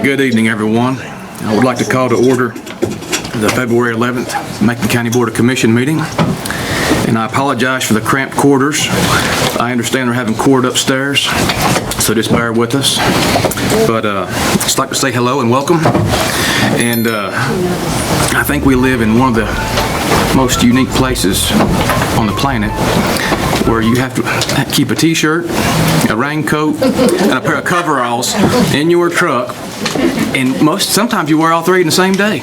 Good evening, everyone. I would like to call to order the February 11th Macon County Board of Commission meeting. And I apologize for the cramped quarters. I understand we're having court upstairs, so just bear with us. But just like to say hello and welcome. And I think we live in one of the most unique places on the planet where you have to keep a t-shirt, a raincoat, and a pair of coveralls in your truck, and sometimes you wear all three in the same day.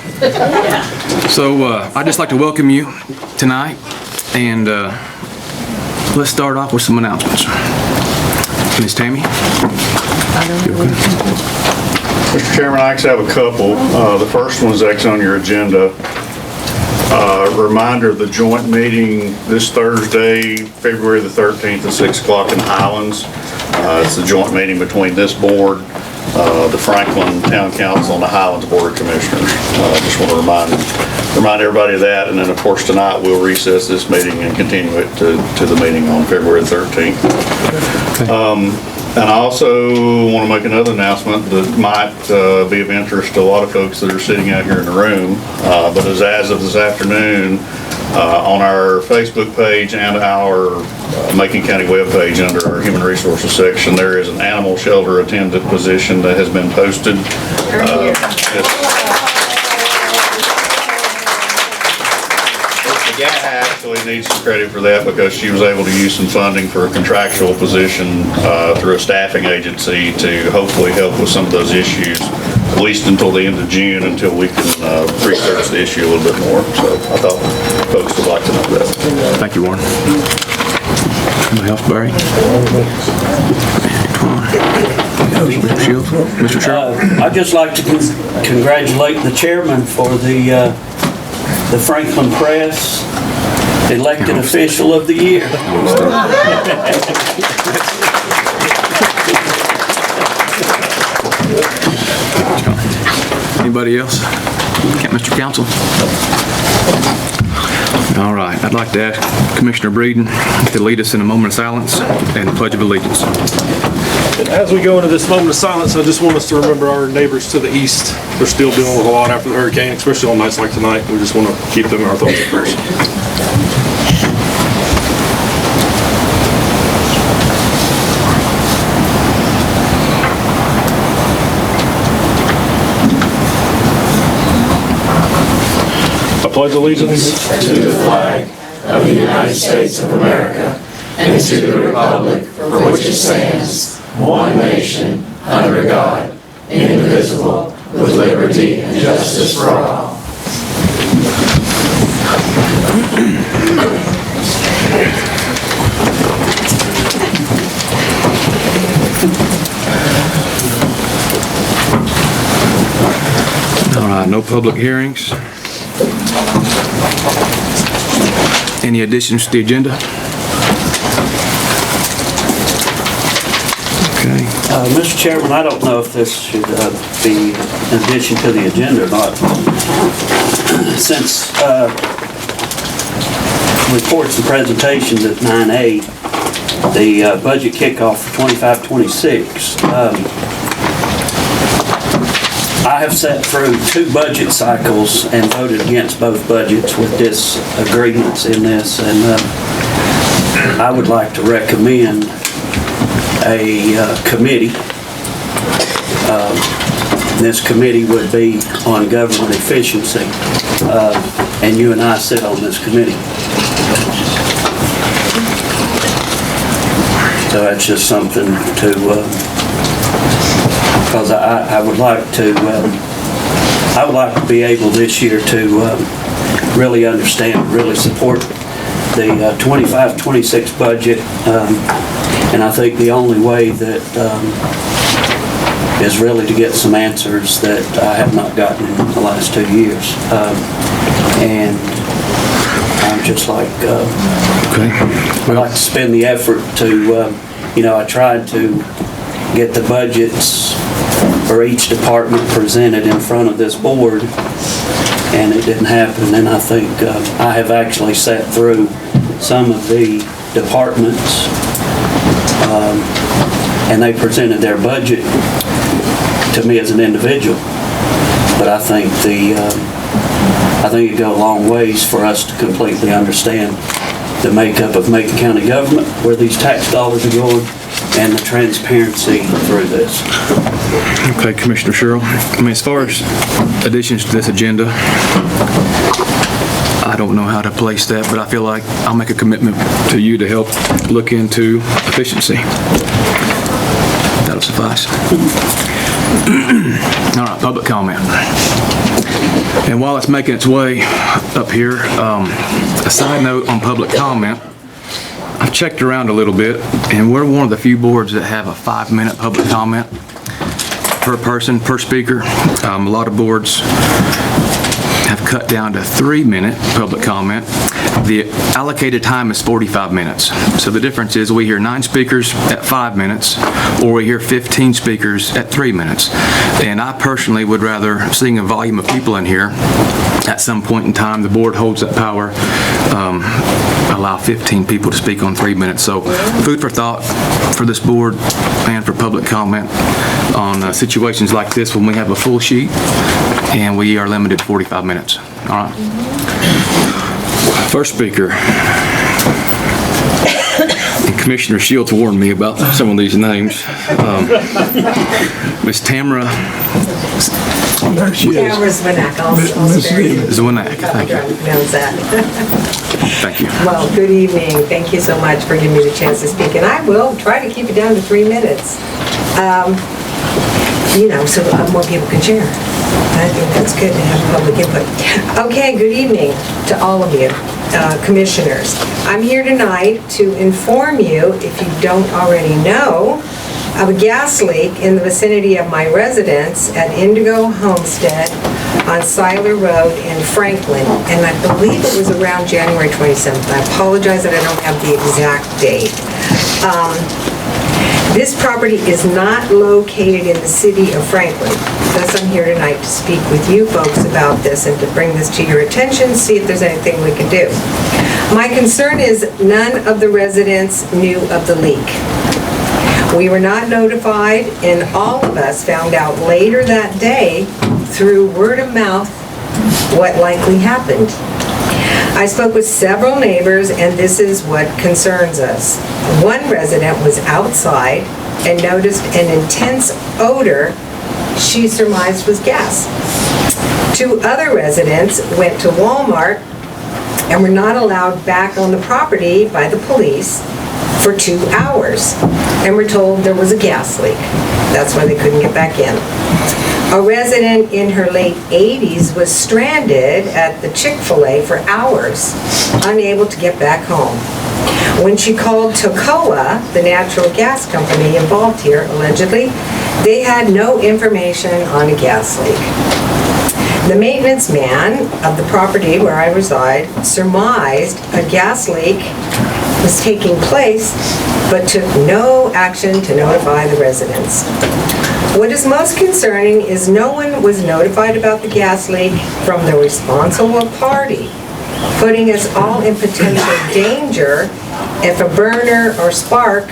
So I'd just like to welcome you tonight, and let's start off with some announcements. Ms. Tammy? Mr. Chairman, I actually have a couple. The first one is actually on your agenda. Reminder of the joint meeting this Thursday, February the 13th at 6 o'clock in Highlands. It's a joint meeting between this board, the Franklin Town Council, and the Highlands Board of Commissioners. Just want to remind everybody of that, and then of course tonight we'll recess this meeting and continue it to the meeting on February 13th. And I also want to make another announcement that might be of interest to a lot of folks that are sitting out here in the room, but as of this afternoon, on our Facebook page and our Macon County webpage under our Human Resources section, there is an animal shelter attendant position that has been posted. Actually needs some credit for that because she was able to use some funding for a contractual position through a staffing agency to hopefully help with some of those issues, at least until the end of June, until we can research the issue a little bit more. So I thought folks would like to know that. Thank you, Warren. Anybody else, Barry? Mr. Shields? Mr. Sherrill? I'd just like to congratulate the chairman for the Franklin Press elected official of the year. Anybody else? Mr. Council? All right, I'd like to ask Commissioner Breeden to lead us in a moment of silence and the Pledge of Allegiance. As we go into this moment of silence, I just want us to remember our neighbors to the east. They're still dealing with a lot after the hurricane, especially on nights like tonight. We just want to keep them in our thoughts and prayers. I pledge allegiance to the flag of the United States of America and to the republic for which it stands, one nation, under God, indivisible, with liberty and justice for all. All right, no public hearings. Any additions to the agenda? Okay. Mr. Chairman, I don't know if this should be in addition to the agenda or not. Since reports and presentations at 9A, the budget kickoff for 25-26, I have sat through 2 budget cycles and voted against both budgets with disagreements in this, and I would like to recommend a committee. This committee would be on government efficiency, and you and I sit on this committee. So that's just something to, because I would like to be able this year to really understand, really support the 25-26 budget, and I think the only way that is really to get some answers that I have not gotten in the last 2 years, and I'm just like, I'd like to spend the effort to, I tried to get the budgets for each department presented in front of this board, and it didn't happen. And I think I have actually sat through some of the departments, and they presented their budget to me as an individual. But I think it'd go a long ways for us to completely understand the makeup of Macon County government, where these tax dollars are going, and the transparency through this. Okay, Commissioner Sherrill. I mean, as far as additions to this agenda, I don't know how to place that, but I feel like I'll make a commitment to you to help look into efficiency. That'll suffice. All right, public comment. And while it's making its way up here, a side note on public comment, I've checked around a little bit, and we're one of the few boards that have a 5-minute public comment per person, per speaker. A lot of boards have cut down to 3-minute public comment. The allocated time is 45 minutes. So the difference is we hear 9 speakers at 5 minutes, or we hear 15 speakers at 3 minutes. And I personally would rather, seeing a volume of people in here, at some point in time, the board holds that power, allow 15 people to speak on 3 minutes. So food for thought for this board and for public comment on situations like this when we have a full sheet and we are limited to 45 minutes. All right. First speaker. And Commissioner Shields warned me about some of these names. Ms. Tamara. Tamara Zwinak, I'll spare you. Zwinak, thank you. Knows that. Thank you. Well, good evening. Thank you so much for giving me the chance to speak, and I will try to keep it down to 3 minutes. So more people can share. I think that's good to have public input. Okay, good evening to all of you, commissioners. I'm here tonight to inform you, if you don't already know, of a gas leak in the vicinity of my residence at Indigo Homestead on Seiler Road in Franklin, and I believe it was around January 27th. I apologize that I don't have the exact date. This property is not located in the city of Franklin. Thus, I'm here tonight to speak with you folks about this and to bring this to your attention, see if there's anything we can do. My concern is none of the residents knew of the leak. We were not notified, and all of us found out later that day through word of mouth what likely happened. I spoke with several neighbors, and this is what concerns us. One resident was outside and noticed an intense odor she surmised was gas. 2 other residents went to Walmart and were not allowed back on the property by the police for 2 hours and were told there was a gas leak. That's why they couldn't get back in. A resident in her late 80s was stranded at the Chick-fil-A for hours, unable to get back home. When she called Toccoa, the natural gas company involved here, allegedly, they had no information on a gas leak. The maintenance man of the property where I reside surmised a gas leak was taking place, but took no action to notify the residents. What is most concerning is no one was notified about the gas leak from the responsible party, putting us all in potential danger if a burner or spark,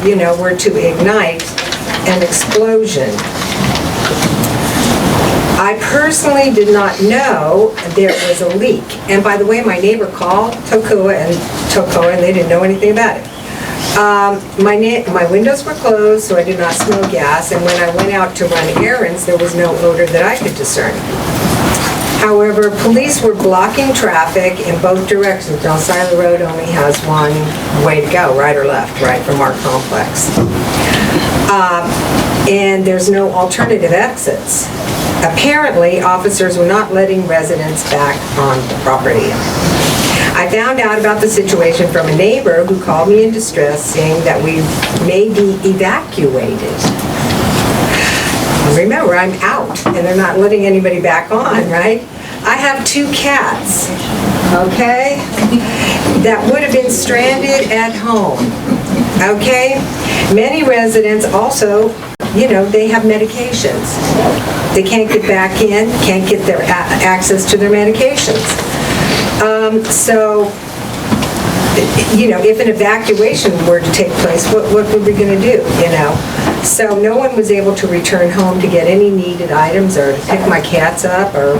were to ignite an explosion. I personally did not know there was a leak. And by the way, my neighbor called Toccoa, and they didn't know anything about it. My windows were closed, so I did not smell gas, and when I went out to run errands, there was no odor that I could discern. However, police were blocking traffic in both directions. Now, Seiler Road only has one way to go, right or left, right, from our complex. And there's no alternative exits. Apparently, officers were not letting residents back on the property. I found out about the situation from a neighbor who called me in distress saying that we may be evacuated. Remember, I'm out and they're not letting anybody back on, right? I have 2 cats, okay, that would have been stranded at home, okay? Many residents also, they have medications. They can't get back in, can't get their access to their medications. If an evacuation were to take place, what were we going to do, So no one was able to return home to get any needed items or to pick my cats up or,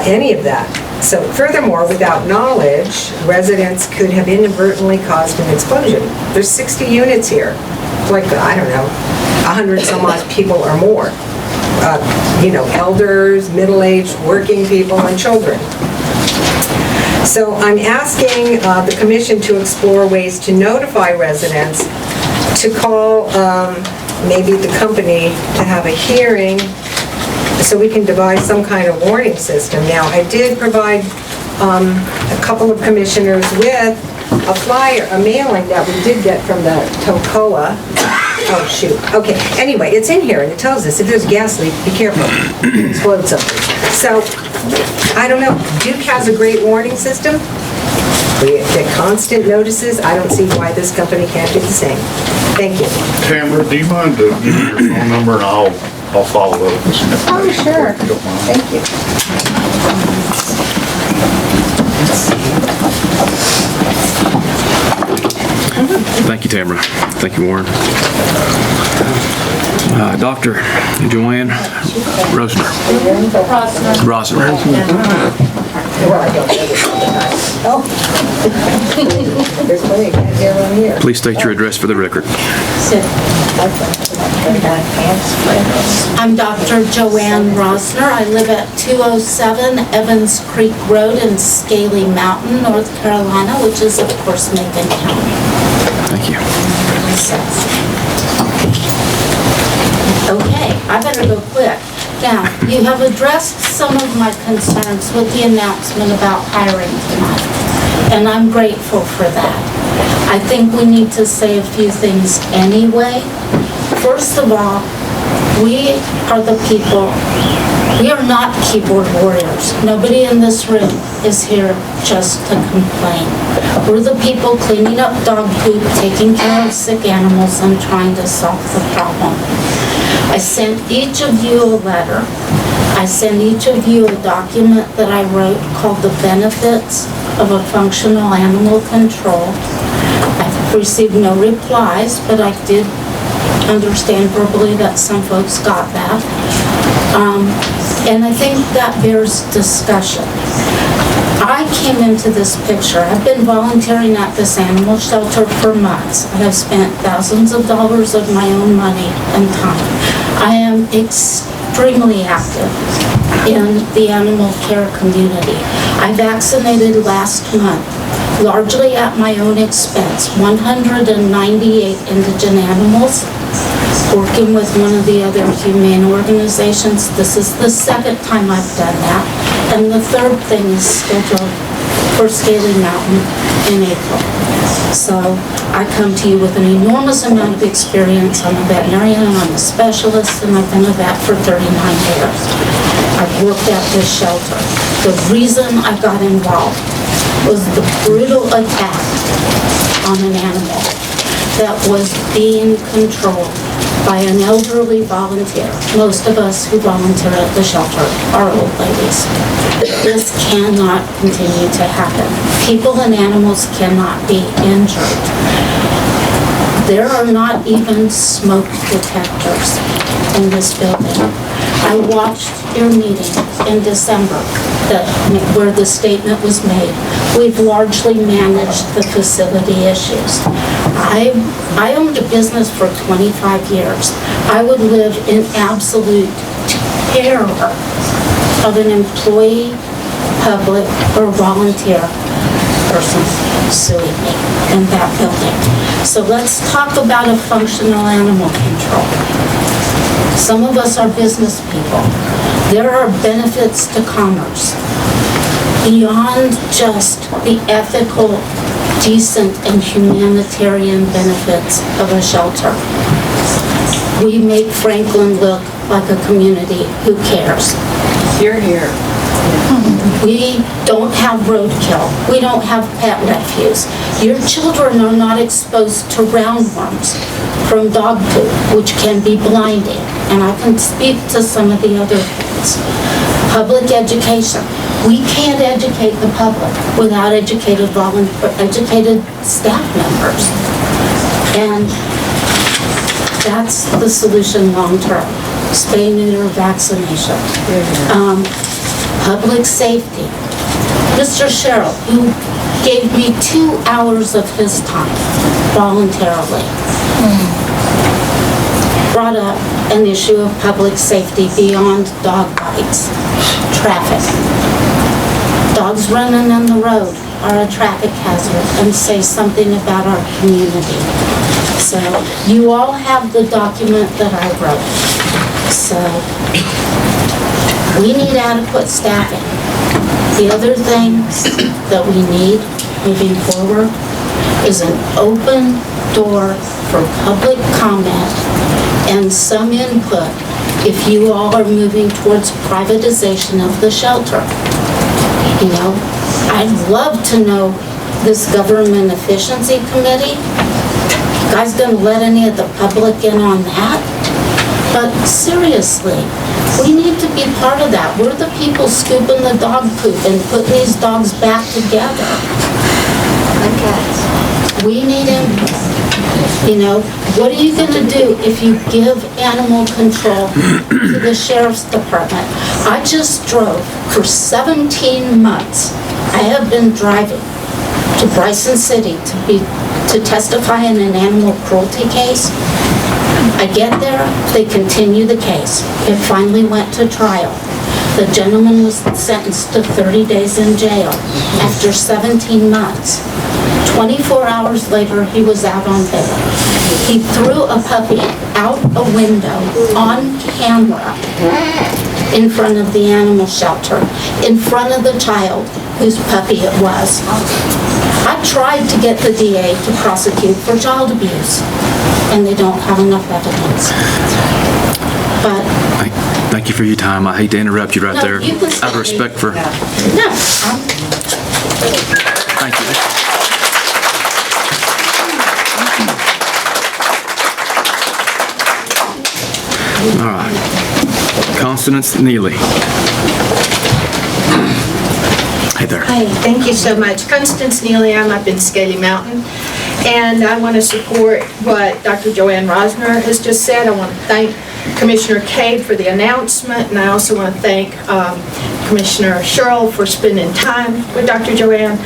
any of that. So furthermore, without knowledge, residents could have inadvertently caused an explosion. There's 60 units here, like, I don't know, 100 some odd people or more. Elders, middle-aged, working people, and children. So I'm asking the commission to explore ways to notify residents, to call maybe the company to have a hearing so we can devise some kind of warning system. Now, I did provide a couple of commissioners with a flyer, a mailing that we did get from the Tocoa. Oh, shoot. Okay, anyway, it's in here, and it tells us if there's a gas leak, be careful. Explode something. So, I don't know. Duke has a great warning system. We get constant notices. I don't see why this company can't do the same. Thank you. Tamara, do you mind to give me your phone number and I'll follow up with some Oh, information? sure. if you don't mind. Thank you. Thank you, Tamara. Thank you, Warren. Dr. Joanne Rosner. Rosner. Oh. There's plenty of cat hair on here. Please state your address for the record. I'm Dr. Joanne Rosner. I live at 207 Evans Creek Road in Scaly Mountain, North Carolina, which is, of course, Macon County. Thank you. Okay, I better go quick. Now, you have addressed some of my concerns with the announcement about hiring tonight, and I'm grateful for that. I think we need to say a few things anyway. First of all, we are the people. We are not keyboard warriors. Nobody in this room is here just to complain. We're the people cleaning up dog poop, taking care of sick animals, and trying to solve the problem. I sent each of you a letter. I sent each of you a document that I wrote called The Benefits of a Functional Animal Control. I've received no replies, but I did understand verbally that some folks got that. And I think that bears discussion. I came into this picture, I've been volunteering at this animal shelter for months. I have spent thousands of dollars of my own money and time. I am extremely active in the animal care community. I vaccinated last month, largely at my own expense, 198 indigent animals, working with one of the other humane organizations. This is the second time I've done that. And the third thing is scheduled for Scaly Mountain in April. So I come to you with an enormous amount of experience. I'm a veterinarian, I'm a specialist, and I've been a vet for 39 years. I've worked at this shelter. The reason I got involved was the brutal attack on an animal that was being controlled by an elderly volunteer. Most of us who volunteer at the shelter are old ladies. This cannot continue to happen. People and animals cannot be injured. There are not even smoke detectors in this building. I watched your meeting in December where the statement was made. We've largely managed the facility issues. I owned a business for 25 years. I would live in absolute terror of an employee, public, or volunteer person suing me in that building. So let's talk about a functional animal control. Some of us are business people. There are benefits to commerce beyond just the ethical, decent, and humanitarian benefits of a shelter. We make Franklin look like a community who cares. You're here. We don't have roadkill. We don't have pet refuse. Your children are not exposed to roundworms from dog poop, which can be blinding. And I can speak to some of the other things. Public education. We can't educate the public without educated staff members. And That's the solution long-term. Spay, neuter, vaccination. Public safety. Mr. Sherrill, who gave me 2 hours of his time voluntarily, brought up an issue of public safety beyond dog bites, traffic. Dogs running on the road are a traffic hazard and say something about our community. So you all have the document that I wrote. So we need adequate staffing. The other things that we need moving forward is an open door for public comment and some input if you all are moving towards privatization of the shelter. You know, I'd love to know this government efficiency committee. You guys gonna let any of the public in on that? But seriously, we need to be part of that. We're the people scooping the dog poop and putting these dogs back together. We need input. You know, what are you gonna do if you give animal control to the sheriff's department? I just drove for 17 months. I have been driving to Bryson City to testify in an animal cruelty case. I get there, they continue the case. It finally went to trial. The gentleman was sentenced to 30 days in jail after 17 months. 24 hours later, he was out on bail. He threw a puppy out a window on camera in front of the animal shelter, in front of the child whose puppy it was. I tried to get the DA to prosecute for child abuse, and they don't have enough evidence. But Thank you for your time. I hate to interrupt you right No, there. you can Out of respect for... no, Thank you. All right. Constance Neely. Hey there. Hi, thank you so much. Constance Neely, I'm up in Scaly Mountain, and I want to support what Dr. Joanne Rosner has just said. I want to thank Commissioner Cade for the announcement, and I also want to thank Commissioner Sherrill for spending time with Dr. Joanne.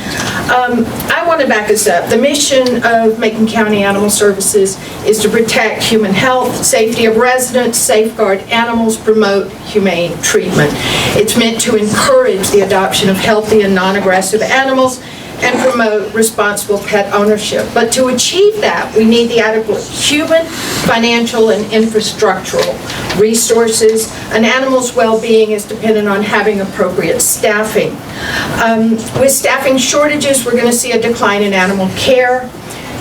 I want to back us up. The mission of Macon County Animal Services is to protect human health, safety of residents, safeguard animals, promote humane treatment. It's meant to encourage the adoption of healthy and non-aggressive animals and promote responsible pet ownership. But to achieve that, we need the adequate human, financial, and infrastructural resources. An animal's well-being is dependent on having appropriate staffing. With staffing shortages, we're going to see a decline in animal care,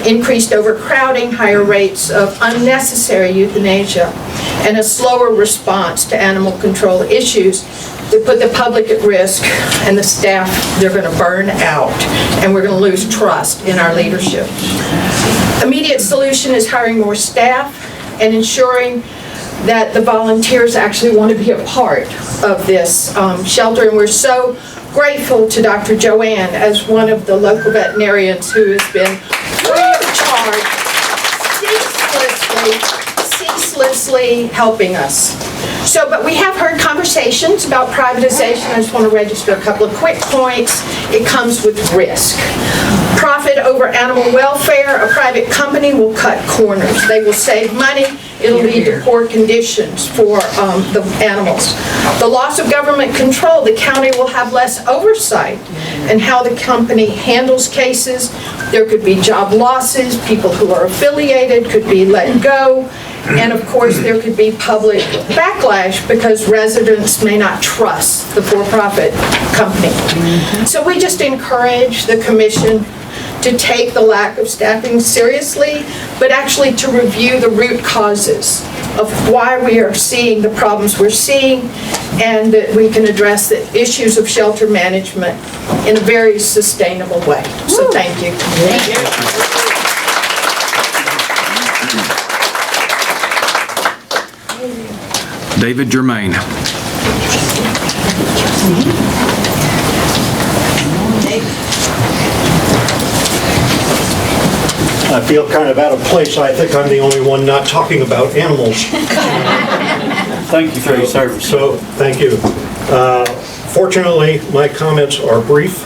increased overcrowding, higher rates of unnecessary euthanasia, and a slower response to animal control issues that put the public at risk, and the staff, they're going to burn out, and we're going to lose trust in our leadership. Immediate solution is hiring more staff and ensuring that the volunteers actually want to be a part of this shelter, and we're so grateful to Dr. Joanne as one of the local veterinarians who has been free of charge, ceaselessly helping us. So, but we have heard conversations about privatization. I just want to register a couple of quick points. It comes with risk. Profit over animal welfare. A private company will cut corners. They will save money. It'll lead to poor conditions for the animals. The loss of government control. The county will have less oversight in how the company handles cases. There could be job losses. People who are affiliated could be let go. And of course, there could be public backlash because residents may not trust the for-profit company. So we just encourage the commission to take the lack of staffing seriously, but actually to review the root causes of why we are seeing the problems we're seeing, and that we can address the issues of shelter management in a very sustainable way. So thank you. Thank you. David Germain. I feel kind of out of place. I think I'm the only one not talking about animals. Thank you for your service. So, thank you. Fortunately, my comments are brief.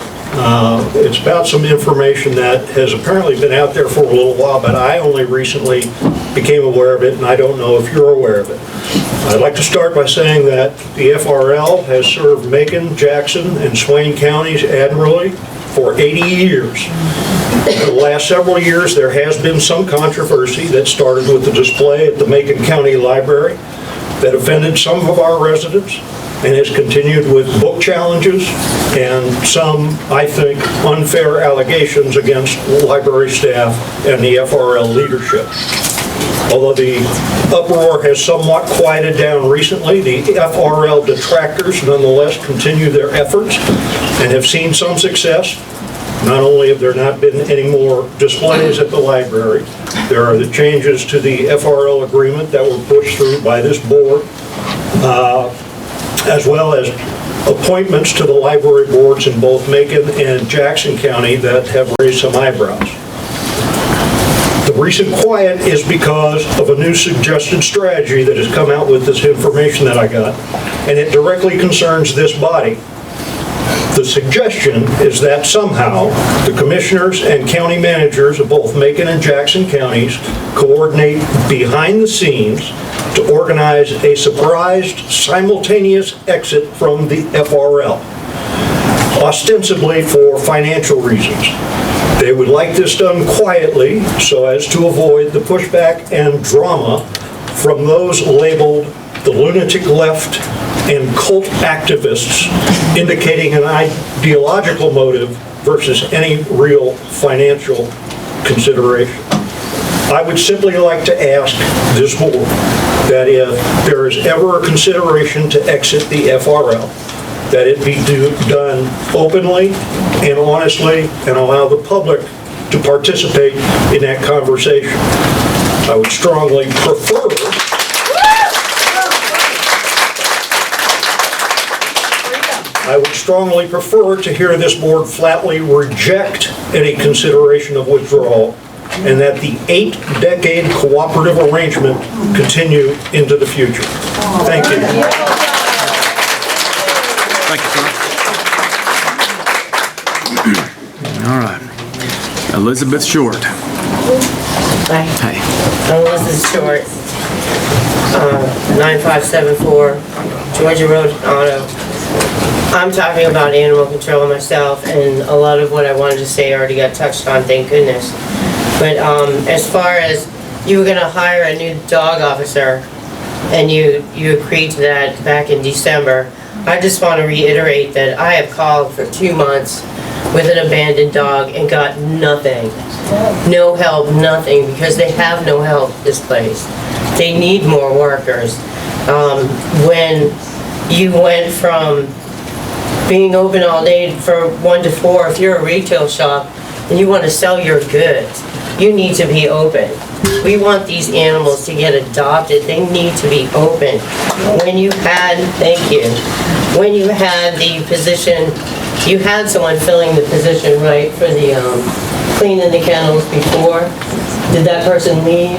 It's about some information that has apparently been out there for a little while, but I only recently became aware of it, and I don't know if you're aware of it. I'd like to start by saying that the FRL has served Macon, Jackson, and Swain counties admirably for 80 years. In the last several years, there has been some controversy that started with the display at the Macon County Library that offended some of our residents and has continued with book challenges and some, I think, unfair allegations against library staff and the FRL leadership. Although the uproar has somewhat quieted down recently, the FRL detractors nonetheless continue their efforts and have seen some success. Not only have there not been any more displays at the library, there are the changes to the FRL agreement that were pushed through by this board, as well as appointments to the library boards in both Macon and Jackson County that have raised some eyebrows. The recent quiet is because of a new suggested strategy that has come out with this information that I got, and it directly concerns this body. The suggestion is that somehow the commissioners and county managers of both Macon and Jackson counties coordinate behind the scenes to organize a surprised simultaneous exit from the FRL, ostensibly for financial reasons. They would like this done quietly so as to avoid the pushback and drama from those labeled the lunatic left and cult activists, indicating an ideological motive versus any real financial consideration. I would simply like to ask this board that if there is ever a consideration to exit the FRL, that it be done openly and honestly and allow the public to participate in that conversation. I would strongly prefer to hear this board flatly reject any consideration of withdrawal and that the 8-decade cooperative arrangement continue into the future. Thank you. Thank you, sir. All right. Elizabeth Short. Hi. Hey. Elizabeth Short, 9574 Georgia Road, Auto. I'm talking about animal control myself, and a lot of what I wanted to say already got touched on, thank goodness. But as far as you were gonna hire a new dog officer, and you agreed to that back in December, I just want to reiterate that I have called for 2 months with an abandoned dog and got nothing. No help, nothing, because they have no help, this place. They need more workers. When you went from being open all day from 1 to 4, if you're a retail shop and you want to sell your goods, you need to be open. We want these animals to get adopted. They need to be open. When you had, thank you, when you had the position, you had someone filling the position, right, for the cleaning the kennels before. Did that person leave?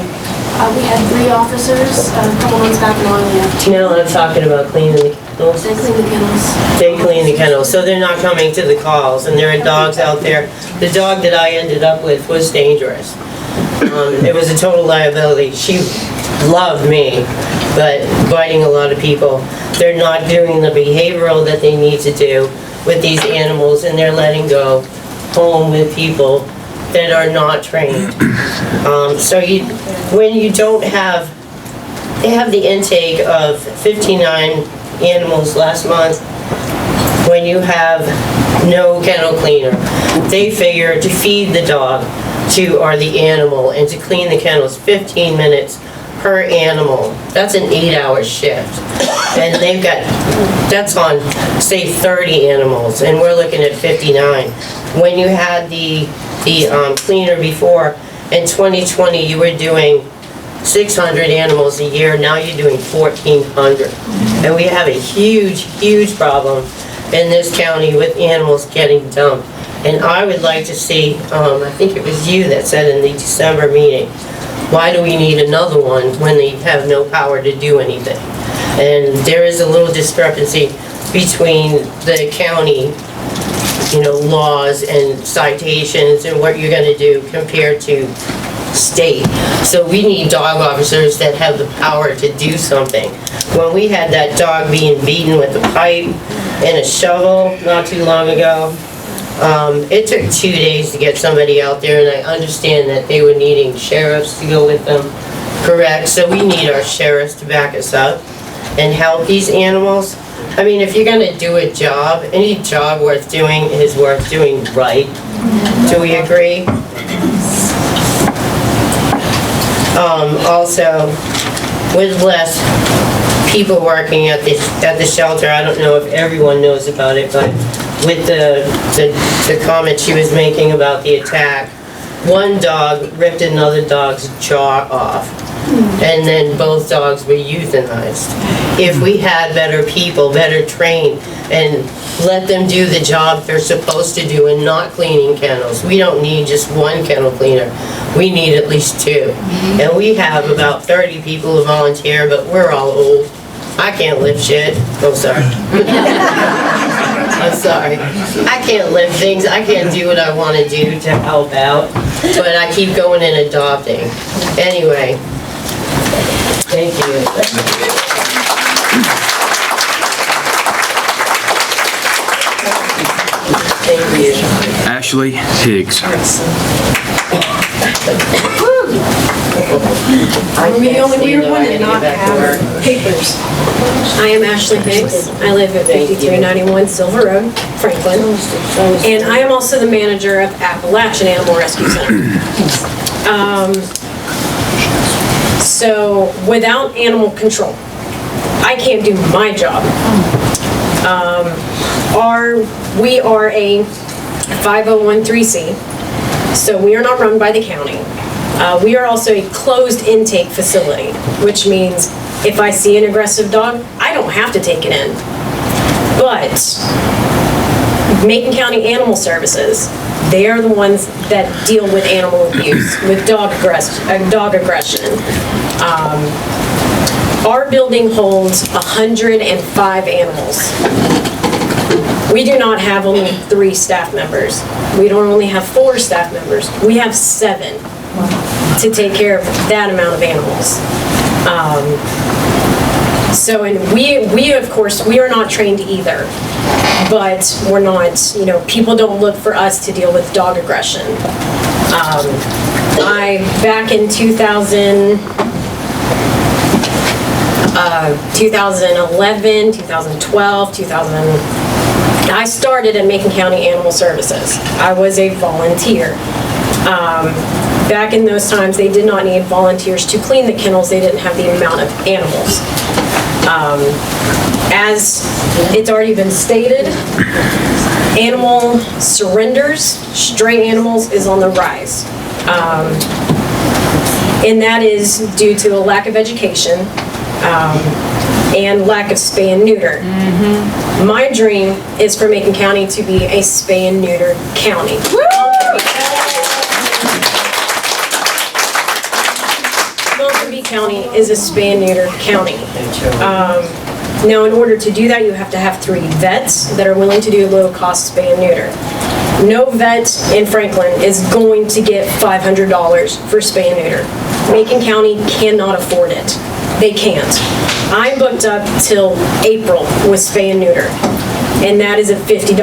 We had 3 officers a couple months back, and only have 2. No, I'm talking about cleaning the kennels. They clean the kennels. They clean the kennels, so they're not coming to the calls, and there are dogs out there. The dog that I ended up with was dangerous. It was a total liability. She loved me, but biting a lot of people. They're not doing the behavioral that they need to do with these animals, and they're letting go home with people that are not trained. So when you don't have, they have the intake of 59 animals last month. When you have no kennel cleaner, they figure to feed the dog or the animal and to clean the kennels 15 minutes per animal. That's an 8-hour shift. And they've got, that's on, say, 30 animals, and we're looking at 59. When you had the cleaner before, in 2020, you were doing 600 animals a year. Now you're doing 1,400. And we have a huge, huge problem in this county with animals getting dumped. And I would like to see, I think it was you that said in the December meeting, why do we need another one when they have no power to do anything? And there is a little discrepancy between the county, laws and citations and what you're gonna do compared to state. So we need dog officers that have the power to do something. When we had that dog being beaten with a pipe and a shovel not too long ago, it took 2 days to get somebody out there, and I understand that they were needing sheriffs to go with them, correct? So we need our sheriffs to back us up and help these animals. I mean, if you're gonna do a job, any job worth doing is worth doing right. Do we agree? Also, with less people working at the shelter, I don't know if everyone knows about it, but with the comment she was making about the attack, one dog ripped another dog's jaw off, and then both dogs were euthanized. If we had better people, better trained, and let them do the job they're supposed to do and not cleaning kennels. We don't need just one kennel cleaner. We need at least 2. And we have about 30 people who volunteer, but we're all old. I can't lift shit. Oh, sorry. I'm sorry. I can't lift things. I can't do what I want to do to help out. But I keep going and adopting. Anyway, thank you. Thank you. Ashley Higgs. I'm the only weird one to not have papers. I am Ashley Higgs. I live at 5391 Silver Road, Franklin. And I am also the manager of Appalachian Animal Rescue Center. So without animal control, I can't do my job. We are a 501(c), so we are not run by the county. We are also a closed intake facility, which means if I see an aggressive dog, I don't have to take it in. But Macon County Animal Services, they are the ones that deal with animal abuse, with dog aggression. Our building holds 105 animals. We do not have only 3 staff members. We don't only have 4 staff members. We have 7 to take care of that amount of animals. And we of course, we are not trained either, but we're not, people don't look for us to deal with dog aggression. Back in 2011, 2012, I started at Macon County Animal Services. I was a volunteer. Back in those times, they did not need volunteers to clean the kennels. They didn't have the amount of animals. As it's already been stated, animal surrenders, stray animals, is on the rise. And that is due to a lack of education and lack of spay and neuter. My dream is for Macon County to be a spay and neuter county. County is a spay and neuter county. Now, in order to do that, you have to have 3 vets that are willing to do low-cost spay and neuter. No vet in Franklin is going to get $500 for spay and neuter. Macon County cannot afford it. They can't. I'm booked up till April with spay and neuter, and that is at $50.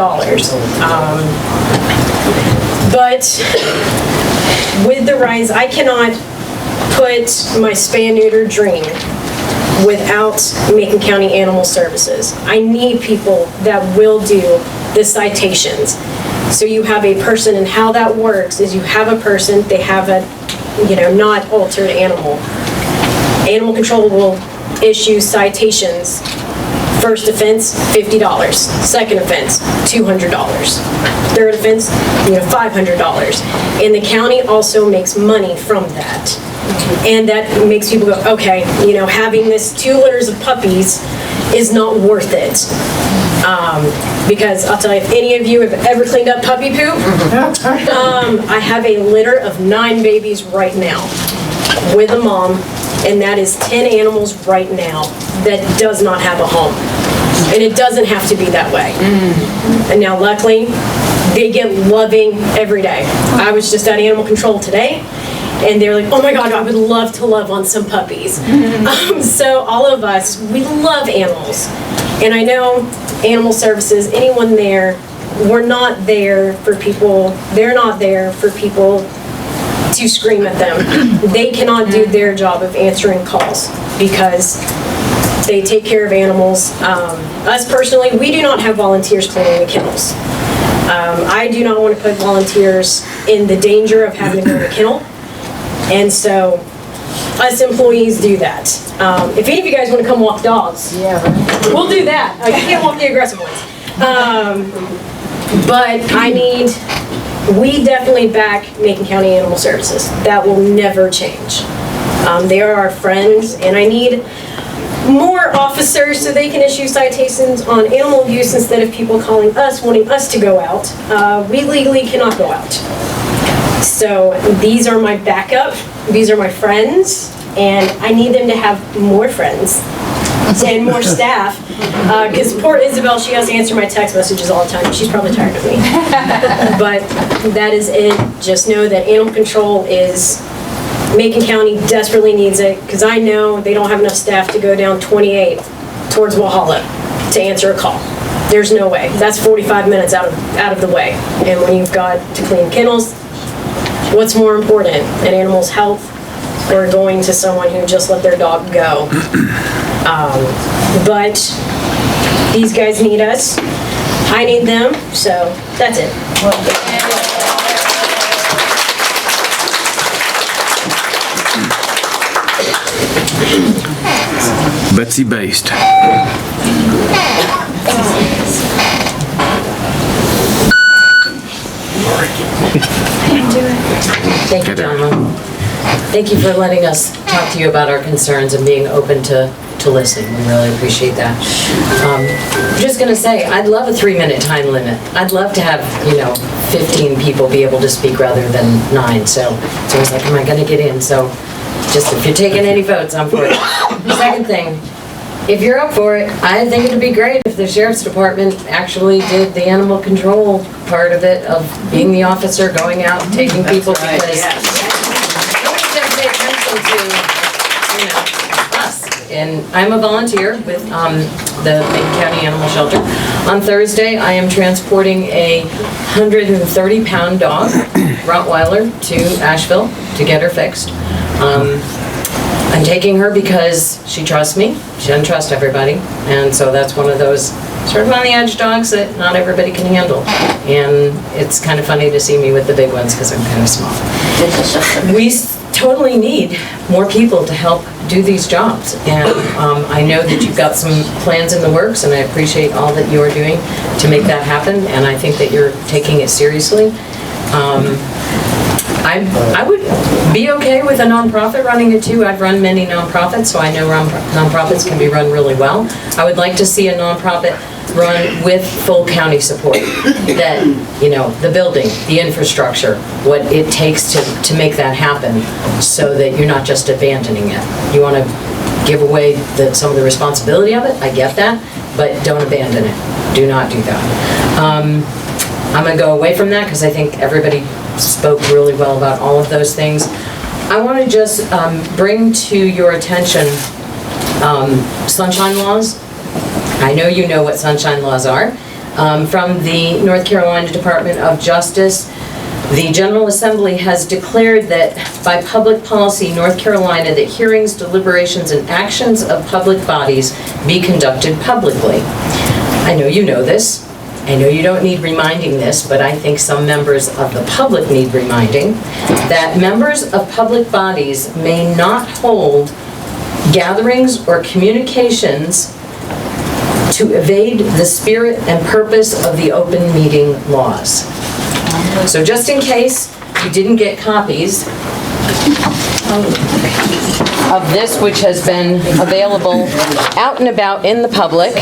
But with the rise, I cannot put my spay and neuter dream without Macon County Animal Services. I need people that will do the citations. So you have a person, and how that works is you have a person, they have a, not altered animal. Animal control will issue citations. First offense, $50. Second offense, $200. Third offense, $500. And the county also makes money from that. And that makes people go, okay, having this 2 litters of puppies is not worth it. Because I'll tell you, if any of you have ever cleaned up puppy poop, I have a litter of 9 babies right now with a mom, and that is 10 animals right now that does not have a home. And it doesn't have to be that way. And now luckily, they get loving every day. I was just at animal control today, and they're like, oh my God, I would love to love on some puppies. So all of us, we love animals. And I know animal services, anyone there, we're not there for people, they're not there for people to scream at them. They cannot do their job of answering calls because they take care of animals. Us personally, we do not have volunteers cleaning the kennels. I do not want to put volunteers in the danger of having to go to the kennel. And so us employees do that. If any of you guys want to come walk dogs, we'll do that. You can't walk the aggressive ones. But we definitely back Macon County Animal Services. That will never change. They are our friends, and I need more officers so they can issue citations on animal abuse instead of people calling us, wanting us to go out. We legally cannot go out. So these are my backup, these are my friends, and I need them to have more friends and more staff. Because poor Isabel, she has to answer my text messages all the time. She's probably tired of me. But that is it. Just know that animal control is, Macon County desperately needs it, because I know they don't have enough staff to go down 28 towards Walhalla to answer a call. There's no way. That's 45 minutes out of the way. And when you've got to clean kennels, what's more important, an animal's health or going to someone who just let their dog go? But these guys need us. I need them, so that's it. Betsy Based. Thank you, gentlemen. Thank you for letting us talk to you about our concerns and being open to listening. We really appreciate that. I'm just going to say, I'd love a 3-minute time limit. I'd love to have, 15 people be able to speak rather than 9. So it's always like, am I going to get in? So just if you're taking any votes, I'm for it. Second thing, if you're up for it, I think it'd be great if the Sheriff's Department actually did the animal control part of it, of being the officer, going out, taking people, because nobody's going to pay attention to, us. And I'm a volunteer with the Macon County Animal Shelter. On Thursday, I am transporting a 130-pound dog, Rottweiler, to Asheville to get her fixed. I'm taking her because she trusts me. She doesn't trust everybody. And so that's one of those sort of on the edge dogs that not everybody can handle. And it's kind of funny to see me with the big ones because I'm kind of small. We totally need more people to help do these jobs. And I know that you've got some plans in the works, and I appreciate all that you're doing to make that happen. And I think that you're taking it seriously. I would be okay with a nonprofit running it too. I've run many nonprofits, so I know nonprofits can be run really well. I would like to see a nonprofit run with full county support. That, the building, the infrastructure, what it takes to make that happen, so that you're not just abandoning it. You want to give away some of the responsibility of it, I get that, but don't abandon it. Do not do that. I'm going to go away from that because I think everybody spoke really well about all of those things. I want to just bring to your attention sunshine laws. I know you know what sunshine laws are. From the North Carolina Department of Justice, the General Assembly has declared that by public policy, North Carolina, that hearings, deliberations, and actions of public bodies be conducted publicly. I know you know this. I know you don't need reminding this, but I think some members of the public need reminding that members of public bodies may not hold gatherings or communications to evade the spirit and purpose of the open meeting laws. So just in case you didn't get copies of this, which has been available out and about in the public,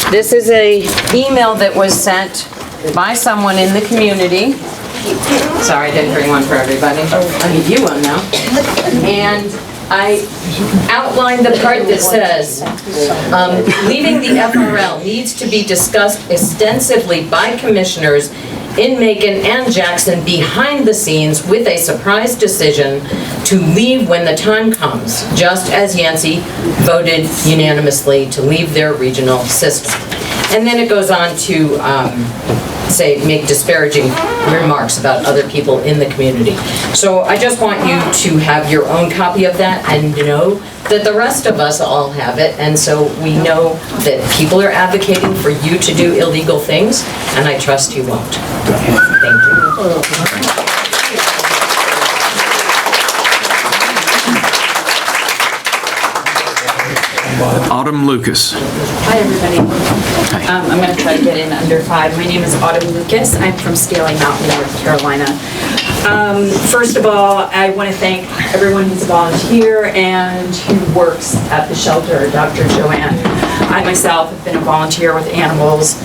This is a email that was sent by someone in the community. Sorry, I didn't bring one for everybody. I'll give you one now. And I outlined the part that says, leaving the FRL needs to be discussed extensively by commissioners in Macon and Jackson behind the scenes with a surprise decision to leave when the time comes, just as Yancey voted unanimously to leave their regional system. And then it goes on to make disparaging remarks about other people in the community. So I just want you to have your own copy of that and know that the rest of us all have it, and so we know that people are advocating for you to do illegal things, and I trust you won't. Thank you. Autumn Lucas. Hi, everybody. I'm going to try to get in under 5. My name is Autumn Lucas. I'm from Scaly Mountain, North Carolina. First of all, I want to thank everyone who's a volunteer and who works at the shelter, Dr. Joanne. I myself have been a volunteer with animals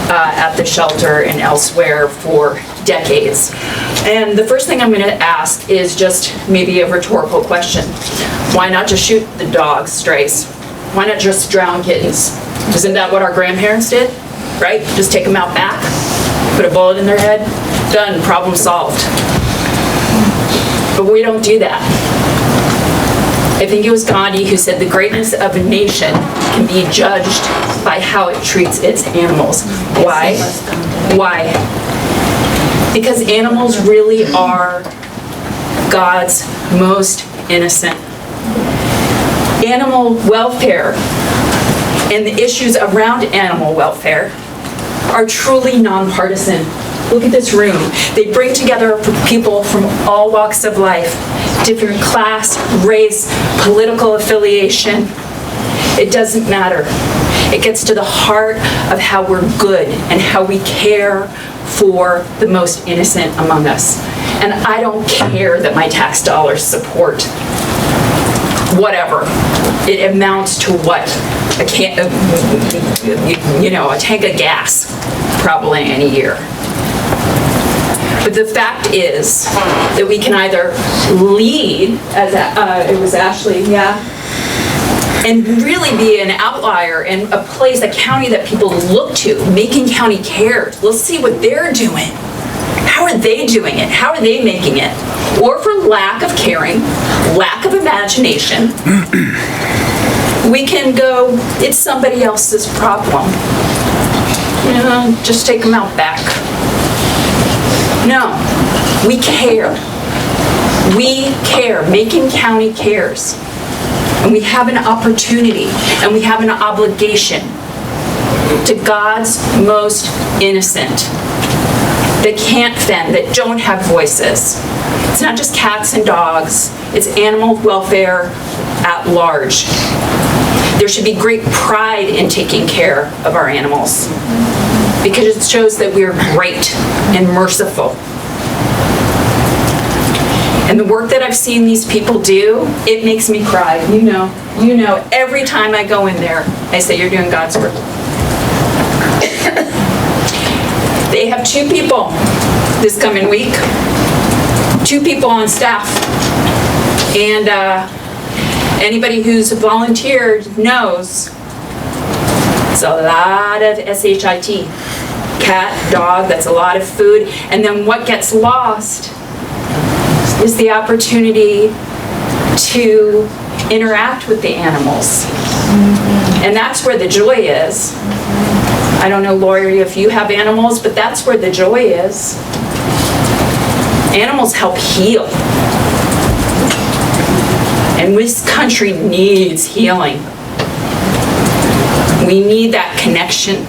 at the shelter and elsewhere for decades. And the first thing I'm going to ask is just maybe a rhetorical question. Why not just shoot the dogs, strays? Why not just drown kittens? Isn't that what our grandparents did? Right? Just take them out back, put a bullet in their head, done, problem solved. But we don't do that. I think it was Gandhi who said the greatness of a nation can be judged by how it treats its animals. Why? Why? Because animals really are God's most innocent. Animal welfare and the issues around animal welfare are truly nonpartisan. Look at this room. They bring together people from all walks of life, different class, race, political affiliation. It doesn't matter. It gets to the heart of how we're good and how we care for the most innocent among us. And I don't care that my tax dollars support whatever. It amounts to what? A tank of gas, probably in a year. But the fact is that we can either lead, as it was Ashley, and really be an outlier and a place, a county that people look to. Macon County cares. Let's see what they're doing. How are they doing it? How are they making it? Or for lack of caring, lack of imagination, we can go, it's somebody else's problem. Just take them out back. No, we care. We care. Macon County cares. And we have an opportunity and we have an obligation to God's most innocent, that can't fend, that don't have voices. It's not just cats and dogs, it's animal welfare at large. There should be great pride in taking care of our animals because it shows that we're great and merciful. And the work that I've seen these people do, it makes me cry. You know, every time I go in there, I say, you're doing God's work. They have 2 people this coming week, 2 people on staff. And anybody who's volunteered knows it's a lot of SHIT. Cat, dog, that's a lot of food. And then what gets lost is the opportunity to interact with the animals. And that's where the joy is. I don't know, Lori, if you have animals, but that's where the joy is. Animals help heal. And this country needs healing. We need that connection.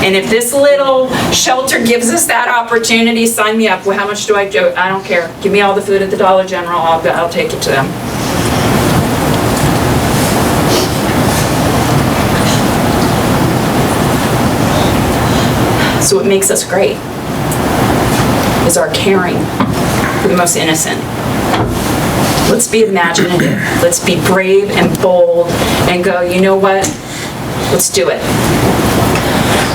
And if this little shelter gives us that opportunity, sign me up. Well, how much do I do? I don't care. Give me all the food at the Dollar General. I'll take it to them. So what makes us great is our caring for the most innocent. Let's be imaginative. Let's be brave and bold and go, you know what? Let's do it.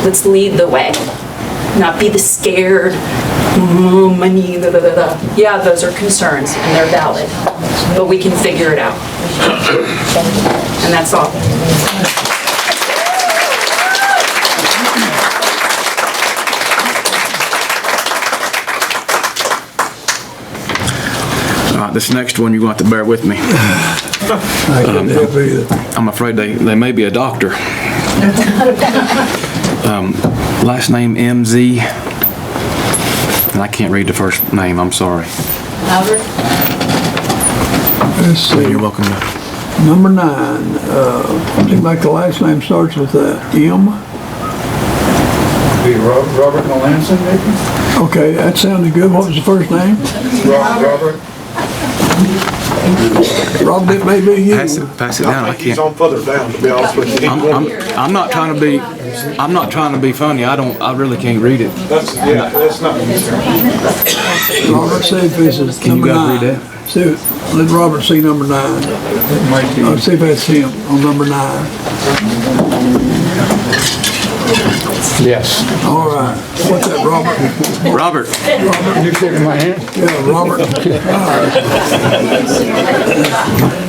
Let's lead the way, not be the scared, money, Yeah, those are concerns and they're valid, but we can figure it out. And that's all. This next one, you're going to have to bear with me. I couldn't help either. I'm afraid they may be a doctor. Last name MZ, and I can't read the first name, I'm sorry. Albert? Let's see. You're welcome. Number 9, seems like the last name starts with a M. Be Robert Melanson, maybe? Okay, that sounded good. What was the first name? Robert. Robert, it may be you. Pass it down. I I think he's can't. on further down, to be honest with you. I'm not trying to be funny. I really can't read it. That's not. Robert, see if this is Can you number guys 9. read that? See, let Robert see number 9. It might be. See if that's him on number 9. Yes. All right. What's that, Robert? Robert. You shaking my hand? Yeah, Robert.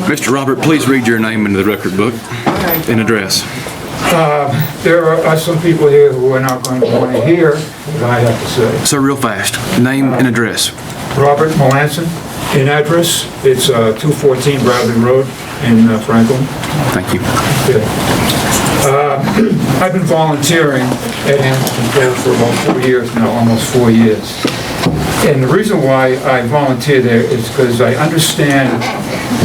Mr. Robert, please read your name into the record book and address. There are some people here who are not going to want to hear what I have to say. Sir, real fast. Name and address. Robert Melanson, in address, it's 214 Bradley Road in Franklin. Thank you. I've been volunteering at Animal Control for about 4 years now, almost 4 years. And the reason why I volunteer there is because I understand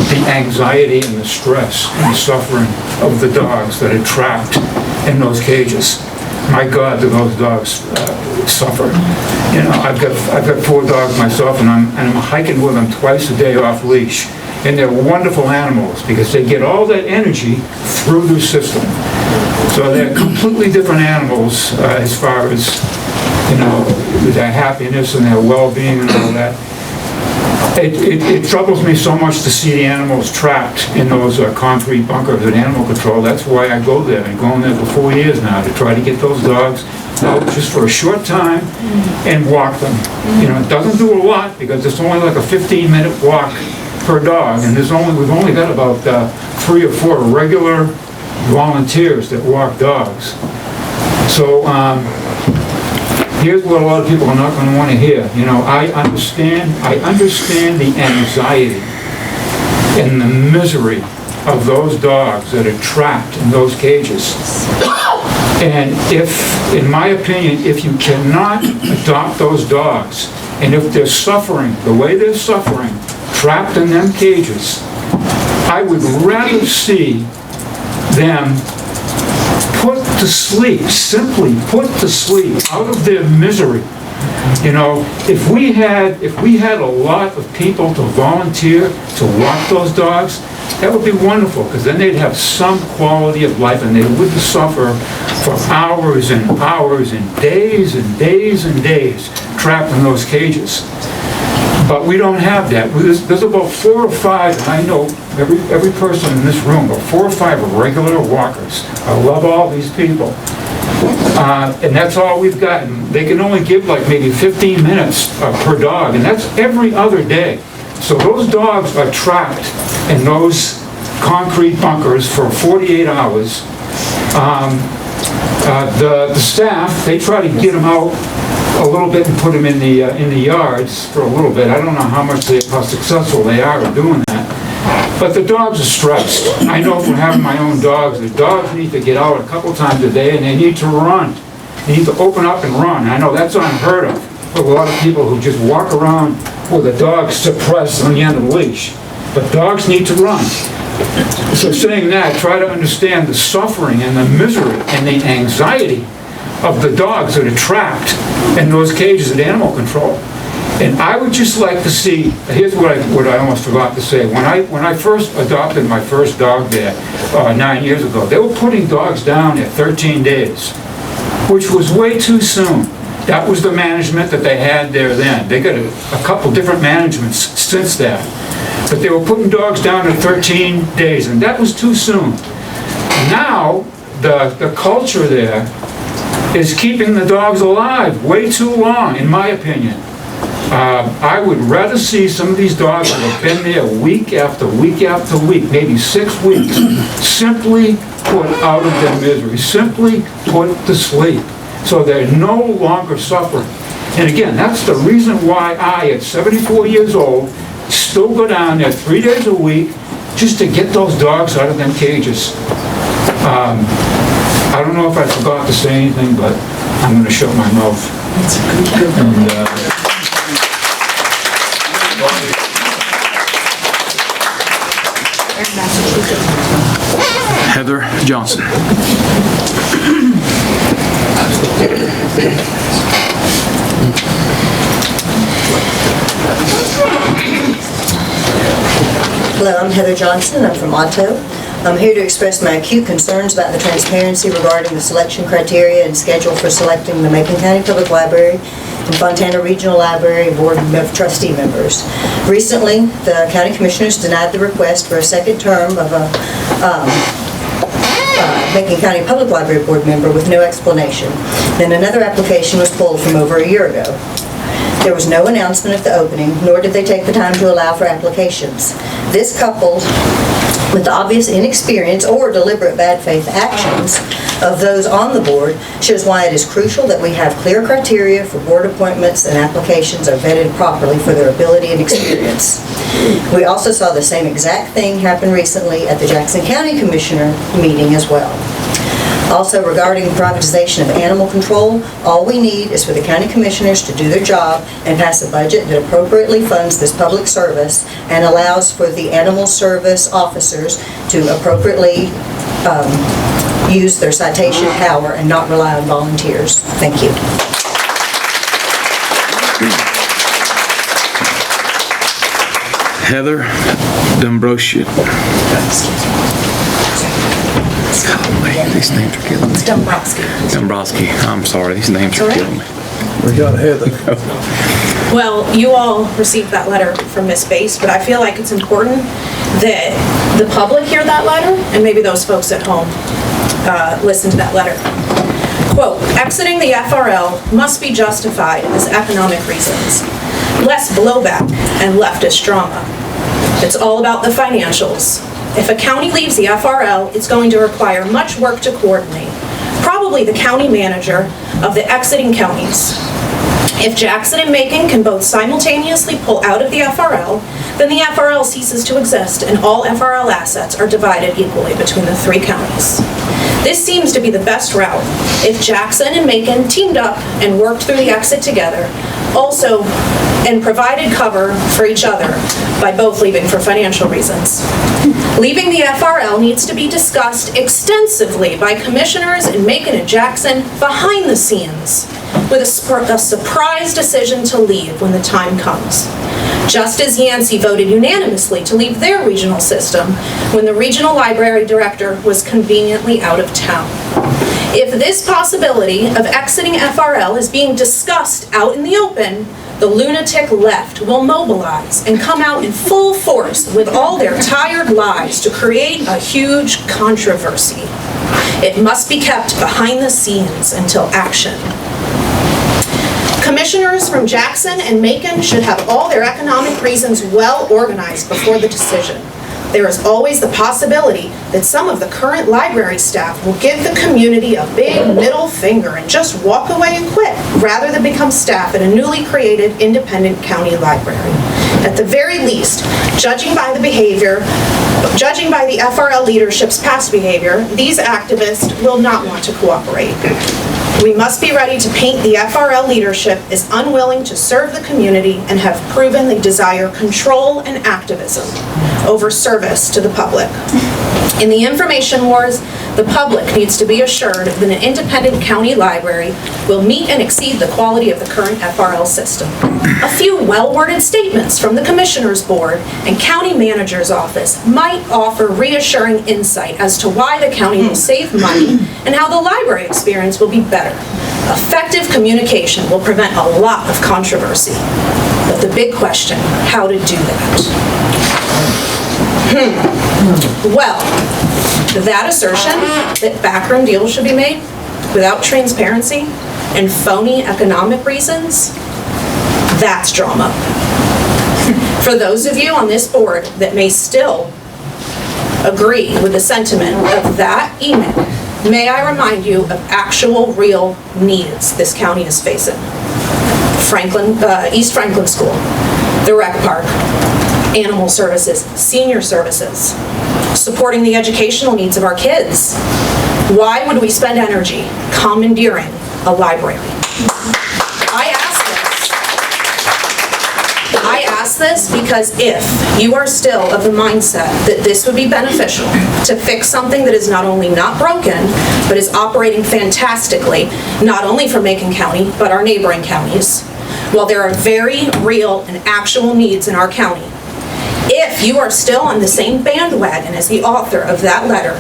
the anxiety and the stress and the suffering of the dogs that are trapped in those cages. My God, do those dogs suffer. You know, I've got 4 dogs myself, and I'm hiking with them twice a day off leash. And they're wonderful animals because they get all that energy through their system. So they're completely different animals as far as, you know, their happiness and their well-being and all that. It troubles me so much to see the animals trapped in those concrete bunkers at Animal Control. That's why I go there. I'm going there for 4 years now to try to get those dogs out just for a short time and walk them. You know, it doesn't do a lot because it's only like a 15-minute walk per dog, and we've only got about 3 or 4 regular volunteers that walk dogs. So here's what a lot of people are not going to want to hear. You know, I understand the anxiety and the misery of those dogs that are trapped in those cages. And if, in my opinion, if you cannot adopt those dogs, and if they're suffering the way they're suffering, trapped in them cages, I would rather see them put to sleep, simply put to sleep, out of their misery. You know, if we had a lot of people to volunteer to walk those dogs, that would be wonderful, because then they'd have some quality of life and they wouldn't suffer for hours and hours and days and days and days trapped in those cages. But we don't have that. There's about 4 or 5, and I know every person in this room, about 4 or 5 regular walkers. I love all these people. And that's all we've got. And they can only give like maybe 15 minutes per dog, and that's every other day. So those dogs are trapped in those concrete bunkers for 48 hours. The staff, they try to get them out a little bit and put them in the yards for a little bit. I don't know how successful they are at doing that. But the dogs are stressed. I know from having my own dogs, the dogs need to get out a couple times a day and they need to run. They need to open up and run. I know that's unheard of for a lot of people who just walk around with a dog suppressed on the end of the leash. But dogs need to run. So saying that, try to understand the suffering and the misery and the anxiety of the dogs that are trapped in those cages at Animal Control. And I would just like to see, here's what I almost forgot to say. When I first adopted my first dog there 9 years ago, they were putting dogs down at 13 days, which was way too soon. That was the management that they had there then. They got a couple different managements since that. But they were putting dogs down at 13 days, and that was too soon. Now, the culture there is keeping the dogs alive way too long, in my opinion. I would rather see some of these dogs that have been there week after week after week, maybe 6 weeks, simply put out of their misery, simply put to sleep, so they're no longer suffering. And again, that's the reason why I, at 74 years old, still go down there 3 days a week just to get those dogs out of them cages. I don't know if I forgot to say anything, but I'm going to shut my mouth. And, Heather Johnson. Hello, I'm Heather Johnson. I'm from Otto. I'm here to express my acute concerns about the transparency regarding the selection criteria and schedule for selecting the Macon County Public Library and Fontana Regional Library Board of Trustee members. Recently, the County Commissioners denied the request for a second term of a Macon County Public Library Board member with no explanation. Then another application was pulled from over a year ago. There was no announcement of the opening, nor did they take the time to allow for applications. This, coupled with the obvious inexperience or deliberate bad faith actions of those on the board, shows why it is crucial that we have clear criteria for board appointments and applications are vetted properly for their ability and experience. We also saw the same exact thing happen recently at the Jackson County Commissioner meeting as well. Also, regarding privatization of animal control, all we need is for the county commissioners to do their job and pass a budget that appropriately funds this public service and allows for the animal service officers to appropriately use their citation power and not rely on volunteers. Thank you. Heather Dombrowski. These names are killing me. It's Dombrowski. I'm sorry, these names are killing me. We got Heather. Well, you all received that letter from Ms. Bass, but I feel like it's important that the public hear that letter, and maybe those folks at home listen to that letter. Quote, exiting the FRL must be justified as economic reasons. Less blowback and leftist drama. It's all about the financials. If a county leaves the FRL, it's going to require much work to coordinate. Probably the county manager of the exiting counties. If Jackson and Macon can both simultaneously pull out of the FRL, then the FRL ceases to exist and all FRL assets are divided equally between the 3 counties. This seems to be the best route if Jackson and Macon teamed up and worked through the exit together, also and provided cover for each other by both leaving for financial reasons. Leaving the FRL needs to be discussed extensively by commissioners in Macon and Jackson behind the scenes, with a surprise decision to leave when the time comes. Just as Yancey voted unanimously to leave their regional system when the regional library director was conveniently out of town. If this possibility of exiting FRL is being discussed out in the open, the lunatic left will mobilize and come out in full force with all their tired lies to create a huge controversy. It must be kept behind the scenes until action. Commissioners from Jackson and Macon should have all their economic reasons well organized before the decision. There is always the possibility that some of the current library staff will give the community a big middle finger and just walk away and quit, rather than become staff at a newly created independent county library. At the very least, judging by the FRL leadership's past behavior, these activists will not want to cooperate. We must be ready to paint the FRL leadership as unwilling to serve the community and have proven they desire control and activism over service to the public. In the information wars, the public needs to be assured that an independent county library will meet and exceed the quality of the current FRL system. A few well-worded statements from the Commissioners Board and County Manager's Office might offer reassuring insight as to why the county will save money and how the library experience will be better. Effective communication will prevent a lot of controversy. But the big question, how to do that? Well, that assertion that backroom deals should be made, without transparency and phony economic reasons, that's drama. For those of you on this board that may still agree with the sentiment of that email, may I remind you of actual real needs this county is facing. East Franklin School, the rec park, animal services, senior services, supporting the educational needs of our kids. Why would we spend energy commandeering a library? I ask this because if you are still of the mindset that this would be beneficial to fix something that is not only not broken, but is operating fantastically, not only for Macon County, but our neighboring counties, well, there are very real and actual needs in our county. If you are still on the same bandwagon as the author of that letter,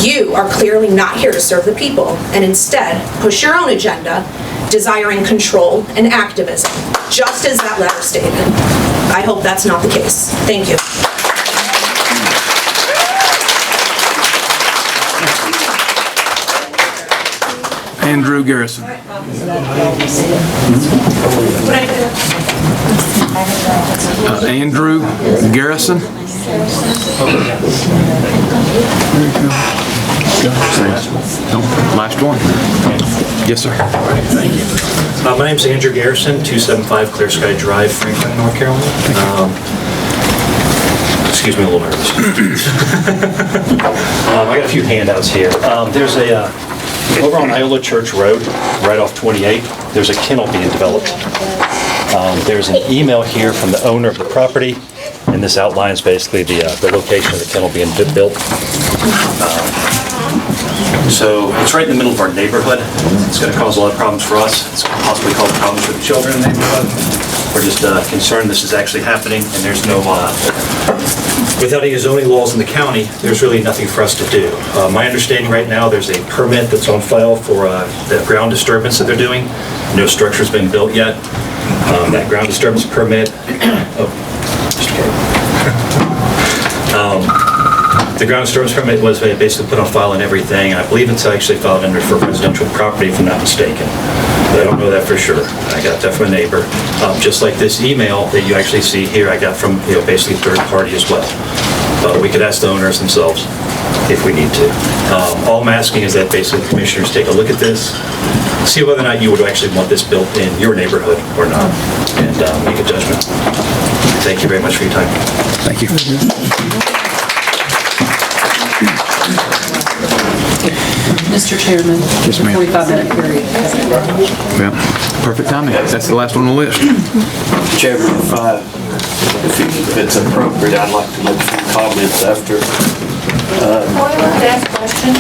you are clearly not here to serve the people, and instead push your own agenda, desiring control and activism, just as that letter stated. I hope that's not the case. Thank you. Andrew Garrison. Andrew Garrison. Last one. Yes, sir. My name's Andrew Garrison, 275 Clear Sky Drive, Franklin, North Carolina. Excuse me, a little nervous. I got a few handouts here. There's over on Iola Church Road, right off 28, there's a kennel being developed. There's an email here from the owner of the property, and this outlines basically the location of the kennel being built. So it's right in the middle of our neighborhood. It's going to cause a lot of problems for us. It's going to possibly cause problems for the children in the neighborhood. We're just concerned this is actually happening, and there's no, without any zoning laws in the county, there's really nothing for us to do. My understanding right now, there's a permit that's on file for the ground disturbance that they're doing. No structure's been built yet. That ground disturbance permit, the ground disturbance permit was basically put on file and everything. I believe it's actually filed under for residential property, if I'm not mistaken. But I don't know that for sure. I got that from a neighbor. Just like this email that you actually see here, I got from basically third party as well. We could ask the owners themselves if we need to. All I'm asking is that basically commissioners take a look at this, see whether or not you would actually want this built in your neighborhood or not, and make a judgment. Thank you very much for your time. Thank you. Mr. Chairman, yes, ma'am. 45-minute period. Well, perfect timing. That's the last one on the list. Chairman, if it's appropriate, I'd like to make some comments after. Ask a question?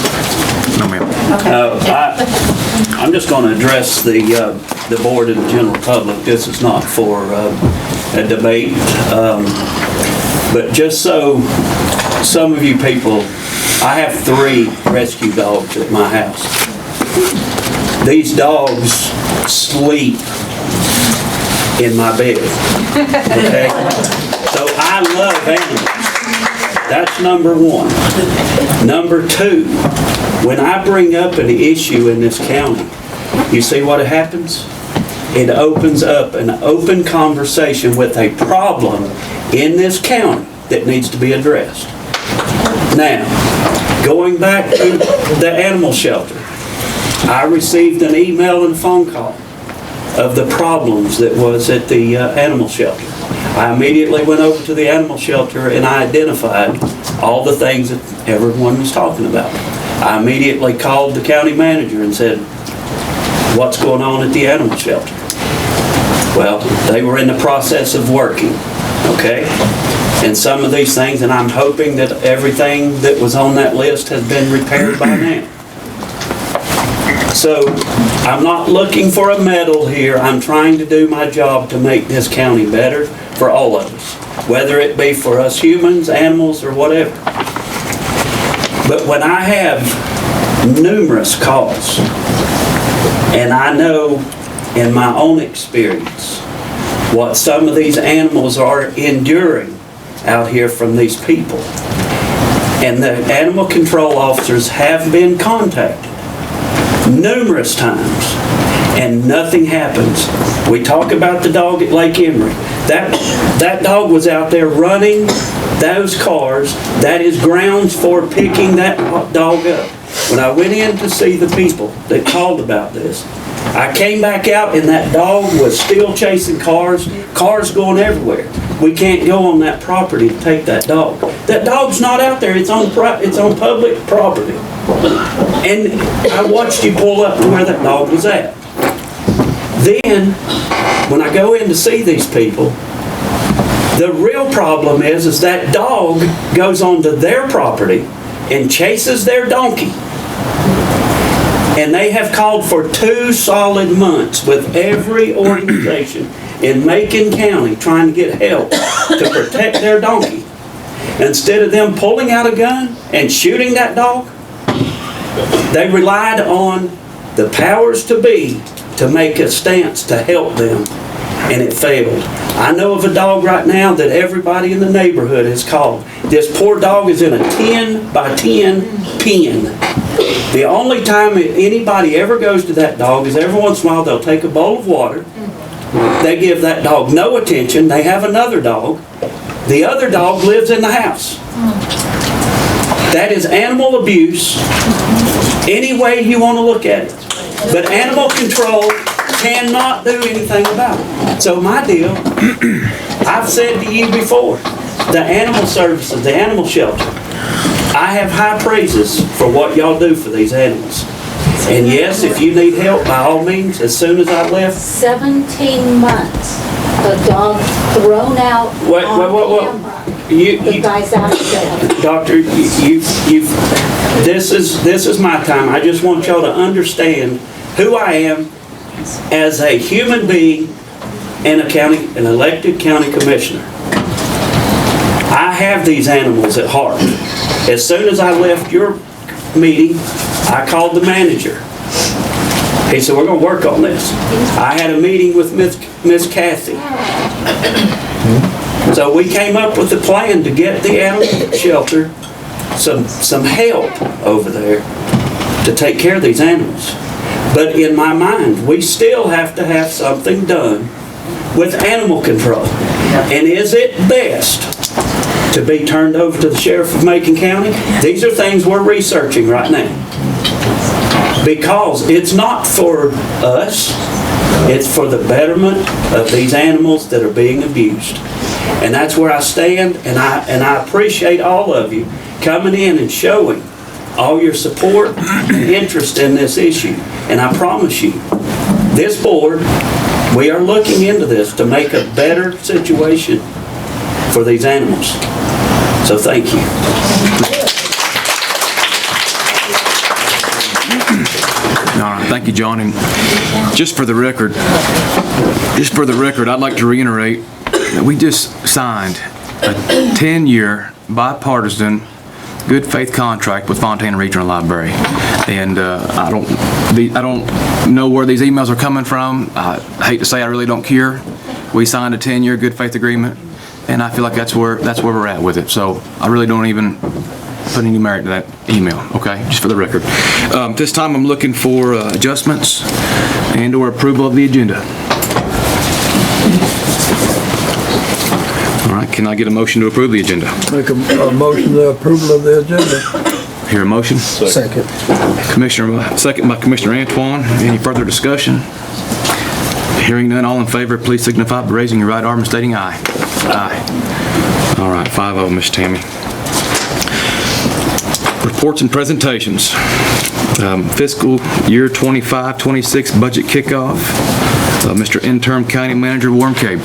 No, ma'am. I'm just going to address the board and the general public. This is not for a debate, but just so some of you people, I have 3 rescue dogs at my house. These dogs sleep in my bed, okay? So I love animals. That's number 1. Number 2, when I bring up an issue in this county, you see what happens? It opens up an open conversation with a problem in this county that needs to be addressed. Now, going back to the animal shelter, I received an email and phone call of the problems that was at the animal shelter. I immediately went over to the animal shelter and I identified all the things that everyone was talking about. I immediately called the county manager and said, what's going on at the animal shelter? Well, they were in the process of working, okay? And some of these things, and I'm hoping that everything that was on that list has been repaired by now. So, I'm not looking for a medal here. I'm trying to do my job to make this county better for all of us, whether it be for us humans, animals, or whatever. But when I have numerous calls, and I know in my own experience what some of these animals are enduring out here from these people, and the animal control officers have been contacted, numerous times, and nothing happens. We talk about the dog at Lake Emery. That dog was out there running those cars. That is grounds for picking that dog up. When I went in to see the people that called about this, I came back out and that dog was still chasing cars going everywhere. We can't go on that property to take that dog. That dog's not out there, it's on public property. And I watched you pull up to where that dog was at. Then, when I go in to see these people, the real problem is that dog goes onto their property and chases their donkey. And they have called for 2 solid months with every organization in Macon County trying to get help to protect their donkey. Instead of them pulling out a gun and shooting that dog, they relied on the powers to be to make a stance to help them, and it failed. I know of a dog right now that everybody in the neighborhood has called. This poor dog is in a 10 by 10 pen. The only time anybody ever goes to that dog is every once in a while they'll take a bowl of water. They give that dog no attention. They have another dog. The other dog lives in the house. That is animal abuse, any way you want to look at it. But animal control cannot do anything about it. So my deal, I've said to you before, the animal services, the animal shelter, I have high praises for what y'all do for these animals. And yes, if you need help, by all means, as soon as I left. 17 months, a dog thrown out on camera. The guy's out of jail. Doctor, this is my time. I just want y'all to understand who I am as a human being and an elected county commissioner. I have these animals at heart. As soon as I left your meeting, I called the manager. He said, we're going to work on this. I had a meeting with Miss Kathy. So we came up with a plan to get the animal shelter some help over there to take care of these animals. But in my mind, we still have to have something done with animal control. And is it best to be turned over to the sheriff of Macon County? These are things we're researching right now. Because it's not for us, it's for the betterment of these animals that are being abused. And that's where I stand, and I appreciate all of you coming in and showing all your support and interest in this issue. And I promise you, this board, we are looking into this to make a better situation for these animals. So thank you. All right, thank you, John. And just for the record, I'd like to reiterate that we just signed a 10-year bipartisan good faith contract with Fontana Regional Library. And I don't know where these emails are coming from. I hate to say I really don't care. We signed a 10-year good faith agreement, and I feel like that's where we're at with it. So I really don't even put any merit to that email, okay? Just for the record. This time I'm looking for adjustments and or approval of the agenda. All right, can I get a motion to approve the agenda? Make a motion to approval of the agenda. Hear a motion? Second. Second by Commissioner Antoine. Any further discussion? Hearing none, all in favor, please signify by raising your right arm and stating aye. Aye. All right, 5-0, Ms. Tammy. Reports and presentations. Fiscal year 25-26 budget kickoff. Mr. Interim County Manager Warren Cabe.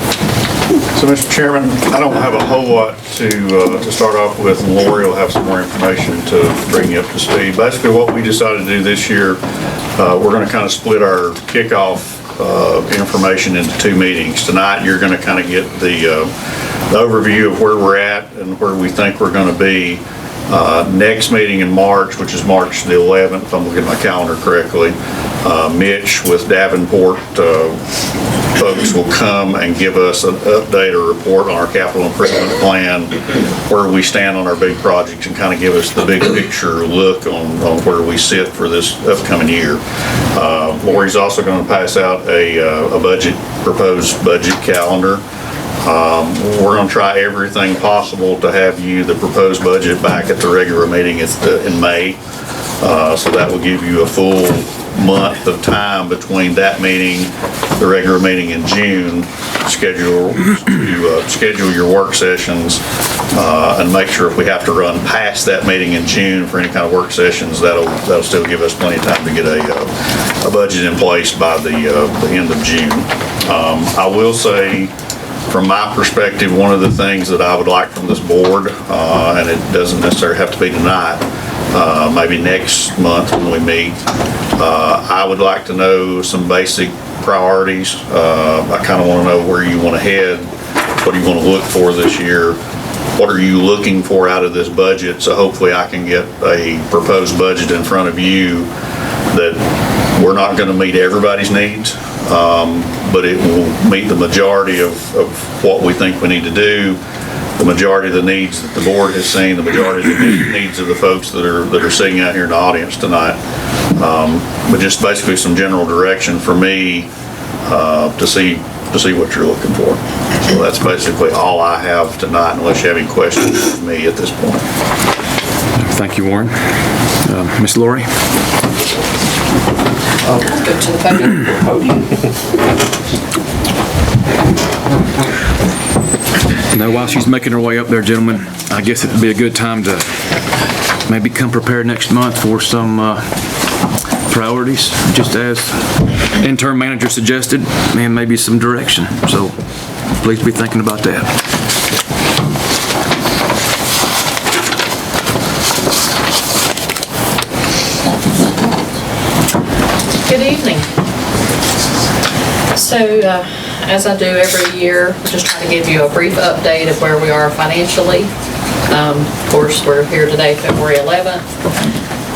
So, Mr. Chairman, I don't have a whole lot to start off with, and Laurel will have some more information to bring you up to speed. Basically, what we decided to do this year, we're going to kind of split our kickoff information into 2 meetings. Tonight, you're going to kind of get the overview of where we're at and where we think we're going to be. Next meeting in March, which is March the 11th, if I'm looking at my calendar correctly, Mitch with Davenport folks will come and give us an update or report on our capital improvement plan, where we stand on our big projects, and kind of give us the big picture look on where we sit for this upcoming year. Lori's also going to pass out a proposed budget calendar. We're going to try everything possible to have you the proposed budget back at the regular meeting in May. So that will give you a full month of time between that meeting, the regular meeting in June, schedule your work sessions, and make sure if we have to run past that meeting in June for any kind of work sessions, that'll still give us plenty of time to get a budget in place by the end of June. I will say, from my perspective, one of the things that I would like from this board, and it doesn't necessarily have to be tonight, maybe next month when we meet, I would like to know some basic priorities. I kind of want to know where you want to head, what do you want to look for this year, what are you looking for out of this budget, so hopefully I can get a proposed budget in front of you that we're not going to meet everybody's needs, but it will meet the majority of what we think we need to do, the majority of the needs that the board has seen, the majority of the needs of the folks that are sitting out here in the audience tonight. But just basically some general direction for me to see what you're looking for. So that's basically all I have tonight, unless you have any questions for me at this point. Thank you, Warren. Ms. Lori? Go to the podium. Now, while she's making her way up there, gentlemen, I guess it would be a good time to maybe come prepared next month for some priorities, just as interim manager suggested, and maybe some direction. So please be thinking about that. Good evening. So, as I do every year, I just try to give you a brief update of where we are financially. Of course, we're here today, February 11th,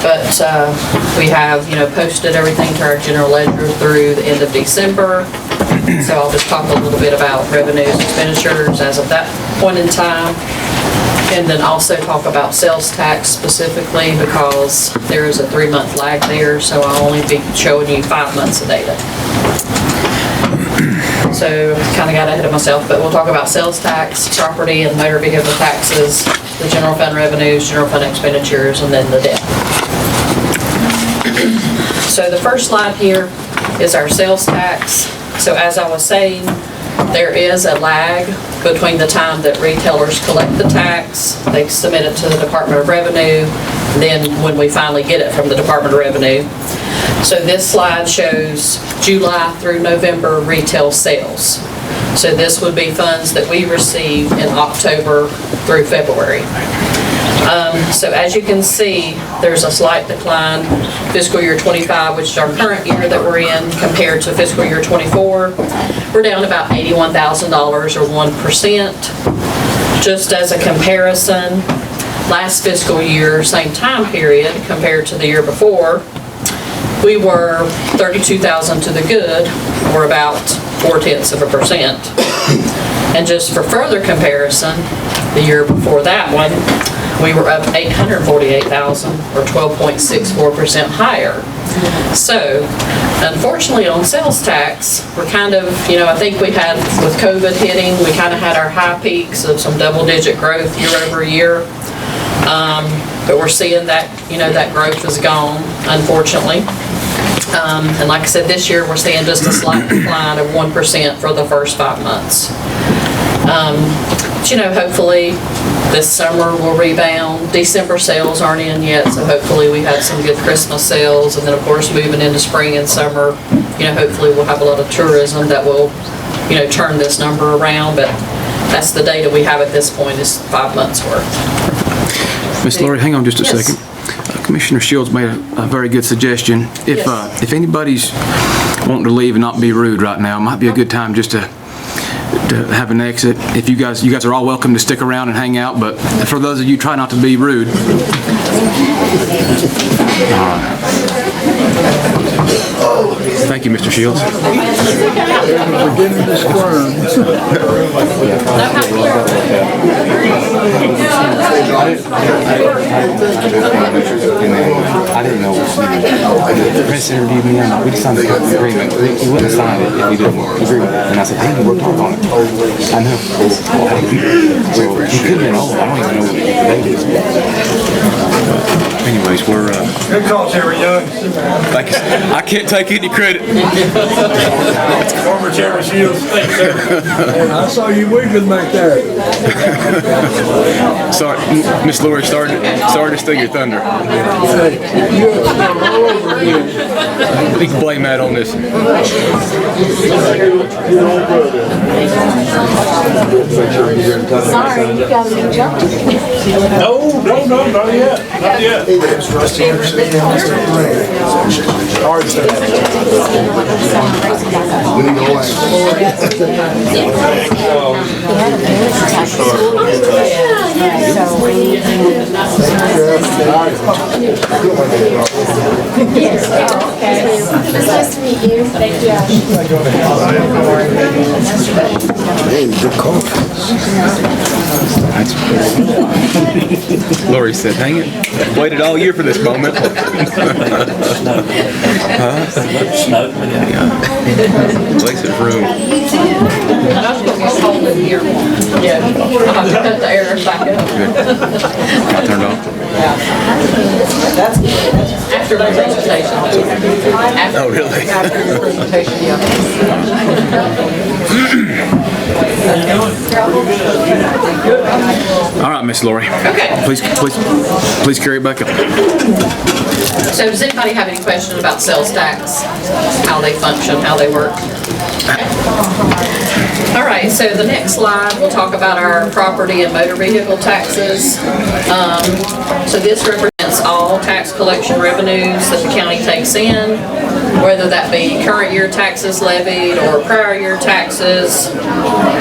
but we have, posted everything to our general ledger through the end of December. So I'll just talk a little bit about revenues, expenditures as of that point in time, and then also talk about sales tax specifically, because there is a 3-month lag there, so I'll only be showing you 5 months of data. So kind of got ahead of myself, but we'll talk about sales tax, property and motor vehicle taxes, the general fund revenues, general fund expenditures, and then the debt. So the first slide here is our sales tax. So as I was saying, there is a lag between the time that retailers collect the tax, they submit it to the Department of Revenue, then when we finally get it from the Department of Revenue. So this slide shows July through November retail sales. So this would be funds that we receive in October through February. So as you can see, there's a slight decline fiscal year 25, which is our current year that we're in, compared to fiscal year 24. We're down about $81,000 or 1%. Just as a comparison, last fiscal year, same time period, compared to the year before, we were 32,000 to the good, or about 0.4%. And just for further comparison, the year before that one, we were up 848,000 or 12.64% higher. So, unfortunately on sales tax, we're kind of, I think we had, with COVID hitting, we kind of had our high peaks of some double-digit growth year over year. But we're seeing that, that growth is gone, unfortunately. And like I said, this year we're seeing just a slight decline of 1% for the first 5 months. But, hopefully this summer will rebound. December sales aren't in yet, so hopefully we have some good Christmas sales. And then of course moving into spring and summer, hopefully we'll have a lot of tourism that will, turn this number around. But that's the data we have at this point, is 5 months worth. Ms. Lori, hang on just a Yes. second. Commissioner Shields made a very good suggestion. If anybody's wanting to leave and not be rude right now, it might be a good time just to to have an exit. If you guys are all welcome to stick around and hang out, but for those of you, try not to be rude. Thank you, Mr. Shields. Beginning to squirm. I didn't know the press interviewed me, and we signed the agreement. He wouldn't have signed it if he didn't agree with it. And I said, hey, we worked hard on it. I know. So he could have been old. I don't even know what the date is. Anyways, we're... Good call, Chairman Young. Thank you. I can't take any credit. Former Chairman Shields. Thank you, sir. I saw you wiggling back there. Sorry, Miss Lori, sorry to steal your thunder. You're all over again. We can blame that on this. Sorry, you got me jumped. No, not yet. Not yet. Nice to meet you. Thank you. Lori said, dang it, waited all year for this moment. Place is room. Yeah, I'll have to cut the air back up. I turned off. After my presentation. Oh, really? After your presentation, yeah. All right, Miss Lori. Okay. Please carry it back up. So does anybody have any questions about sales tax? How they function, how they work? All right, so the next slide, we'll talk about our property and motor vehicle taxes. So this represents all tax collection revenues that the county takes in, whether that be current year taxes levied or prior year taxes,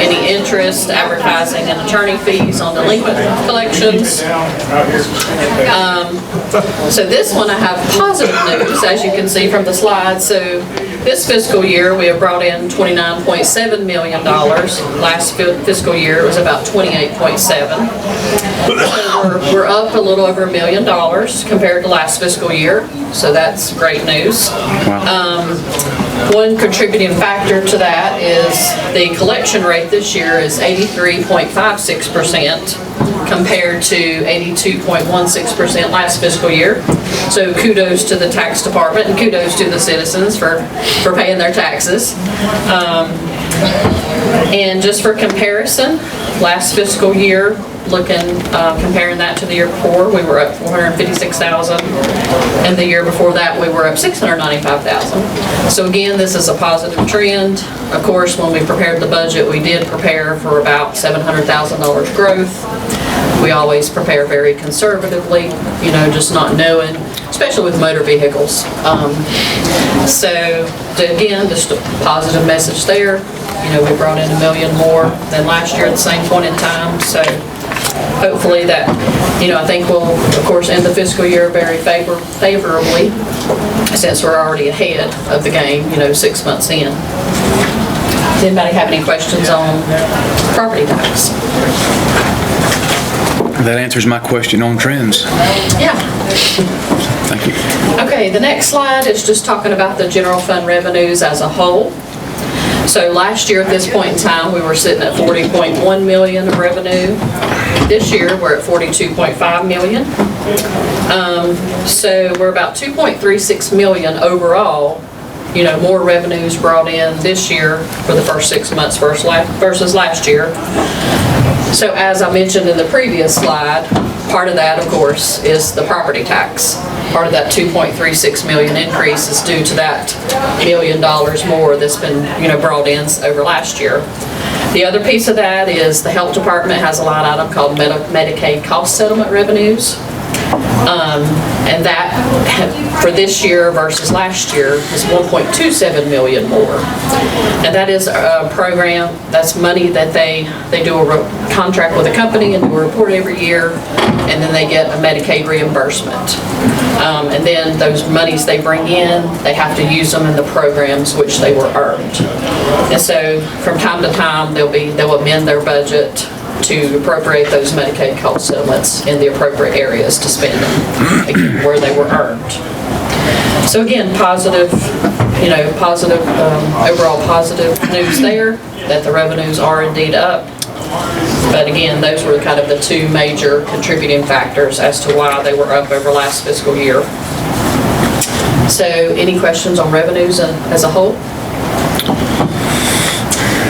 any interest, advertising, and attorney fees on delinquent collections. So this one I have positive news, as you can see from the slide. So this fiscal year, we have brought in $29.7 million. Last fiscal year, it was about $28.7. So we're up a little over $1 million compared to last fiscal year. So that's great news. One contributing factor to that is the collection rate this year is 83.56% compared to 82.16% last fiscal year. So kudos to the tax department and kudos to the citizens for paying their taxes. And just for comparison, last fiscal year, comparing that to the year before, we were up $456,000, and the year before that we were up $695,000. So again, this is a positive trend. Of course, when we prepared the budget, we did prepare for about $700,000 growth. We always prepare very conservatively, just not knowing, especially with motor vehicles. So again, just a positive message there. We brought in $1 million more than last year at the same point in time. So hopefully that, I think we'll, of course, end the fiscal year very favorably, since we're already ahead of the game, 6 months in. Does anybody have any questions on property tax? That answers my question on trends. Yeah. Thank you. Okay, the next slide is just talking about the general fund revenues as a whole. So last year at this point in time, we were sitting at $40.1 million of revenue. This year, we're at $42.5 million. So we're about $2.36 million overall, more revenues brought in this year for the first 6 months versus last year. So as I mentioned in the previous slide, part of that, of course, is the property tax. Part of that $2.36 million increase is due to that $1 million more that's been, brought in over last year. The other piece of that is the health department has a line item called Medicaid cost settlement revenues. And that, for this year versus last year, is 1.27 million more. And that is a program, that's money that they do a contract with a company and do a report every year, and then they get a Medicaid reimbursement. And then those monies they bring in, they have to use them in the programs which they were earned. And so from time to time, they'll amend their budget to appropriate those Medicaid cost settlements in the appropriate areas to spend them, again, where they were earned. So again, positive, overall positive news there, that the revenues are indeed up. But again, those were kind of the two major contributing factors as to why they were up over last fiscal year. So any questions on revenues as a whole?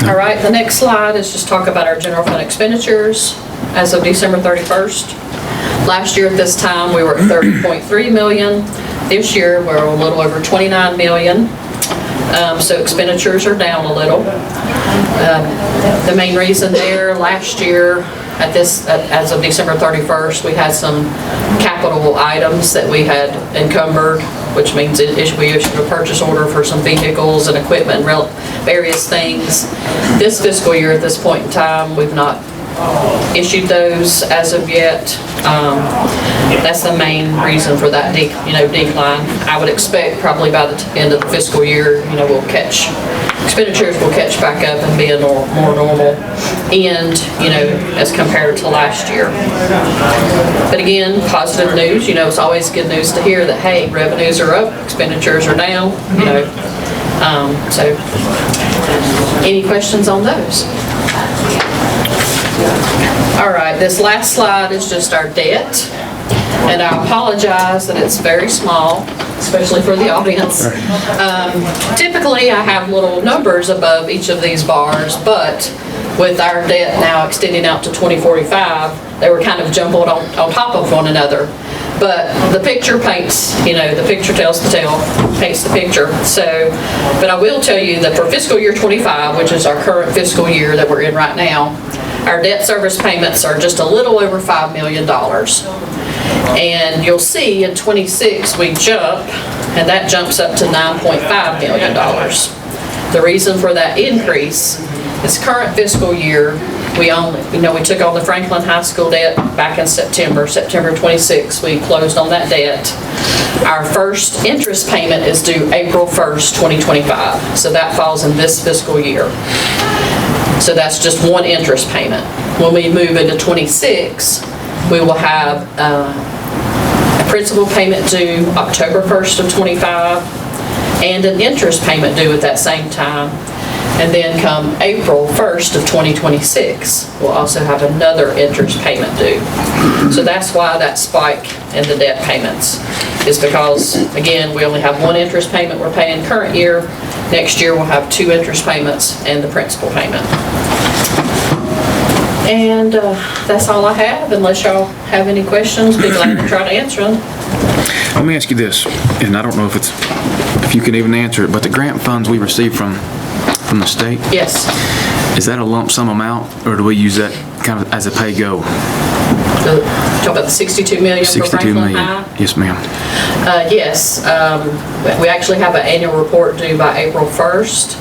All right, the next slide is just talk about our general fund expenditures as of December 31st. Last year at this time, we were at 30.3 million. This year, we're a little over 29 million. So expenditures are down a little. The main reason there, last year, as of December 31st, we had some capital items that we had encumbered, which means we issued a purchase order for some vehicles and equipment and various things. This fiscal year, at this point in time, we've not issued those as of yet. That's the main reason for that decline. I would expect probably by the end of the fiscal year, expenditures will catch back up and be a more normal end, as compared to last year. But again, positive news, it's always good news to hear that, hey, revenues are up, expenditures are down, so any questions on those? All right, this last slide is just our debt, and I apologize that it's very small, especially for the audience. Typically, I have little numbers above each of these bars, but with our debt now extending out to 2045, they were kind of jumbled on top of one another. But the picture paints, the picture tells the tale, paints the picture. So, but I will tell you that for fiscal year 25, which is our current fiscal year that we're in right now, our debt service payments are just a little over $5 million. And you'll see in 26 we jump, and that jumps up to $9.5 million. The reason for that increase is current fiscal year, we took on the Franklin High School debt back in September 26, we closed on that debt. Our first interest payment is due April 1st, 2025. So that falls in this fiscal year. So that's just one interest payment. When we move into 26, we will have a principal payment due October 1st of 25 and an interest payment due at that same time. And then come April 1st of 2026, we'll also have another interest payment due. So that's why that spike in the debt payments is because, again, we only have one interest payment we're paying current year. Next year we'll have two interest payments and the principal payment. And that's all I have. Unless y'all have any questions, be glad to try to answer them. Let me ask you this, and I don't know if you can even answer it, but the grant funds we receive from the state? Yes. Is that a lump sum amount, or do we use that kind of as a pay-go? Talk about the 62 million for Franklin High? Yes, ma'am. Yes. We actually have an annual report due by April 1st.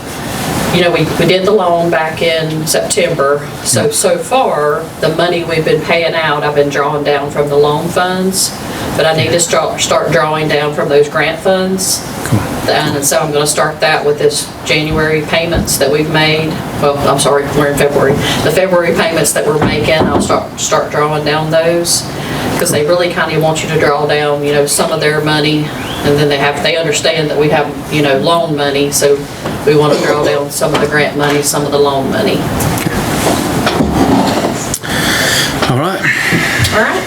We did the loan back in September. So far, the money we've been paying out, I've been drawing down from the loan funds, but I need to start drawing down from those grant funds. Cool. And so I'm going to start that with this January payments that we've made. Well, I'm sorry, we're in February. The February payments that we're making, I'll start drawing down those, because they really kind of want you to draw down, some of their money, and then they understand that we have, loan money, so we want to draw down some of the grant money, some of the loan money. All right. All right.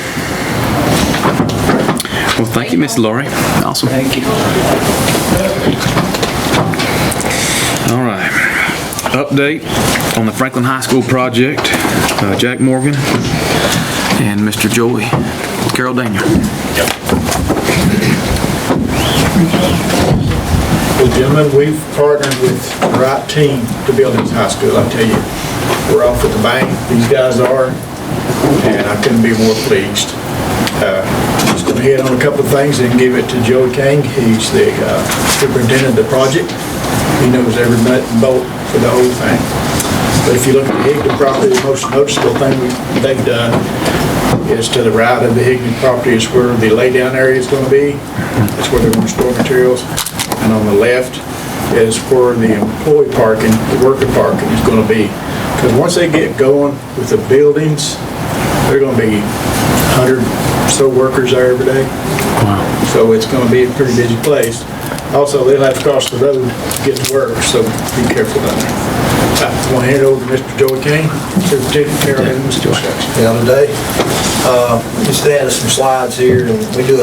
Well, thank you, Miss Lori. Awesome. Thank you. All right. Update on the Franklin High School project. Jack Morgan and Mr. Joey Carol Daniel. Well, gentlemen, we've partnered with the right team to build this high school. I tell you, we're off at the bank. These guys are, and I couldn't be more pleased. Just an hit on a couple of things and give it to Joey King. He's the superintendent of the project. He knows every nut and bolt for the whole thing. But if you look at the Higdon property, the most noticeable thing they've done is to the right of the Higdon property is where the laydown area is going to be. That's where they're going to store materials. And on the left is where the employee parking, the worker parking is going to be. Because once they get going with the buildings, there are going to be 100 or so workers there every day. Wow. So it's going to be a pretty busy place. Also, they'll have to cross the road to get to work, so be careful down there. I want to hand it over to Mr. Joey King, Superintendent Carolyn, Mr. Yeah, today, just added some slides here, and we do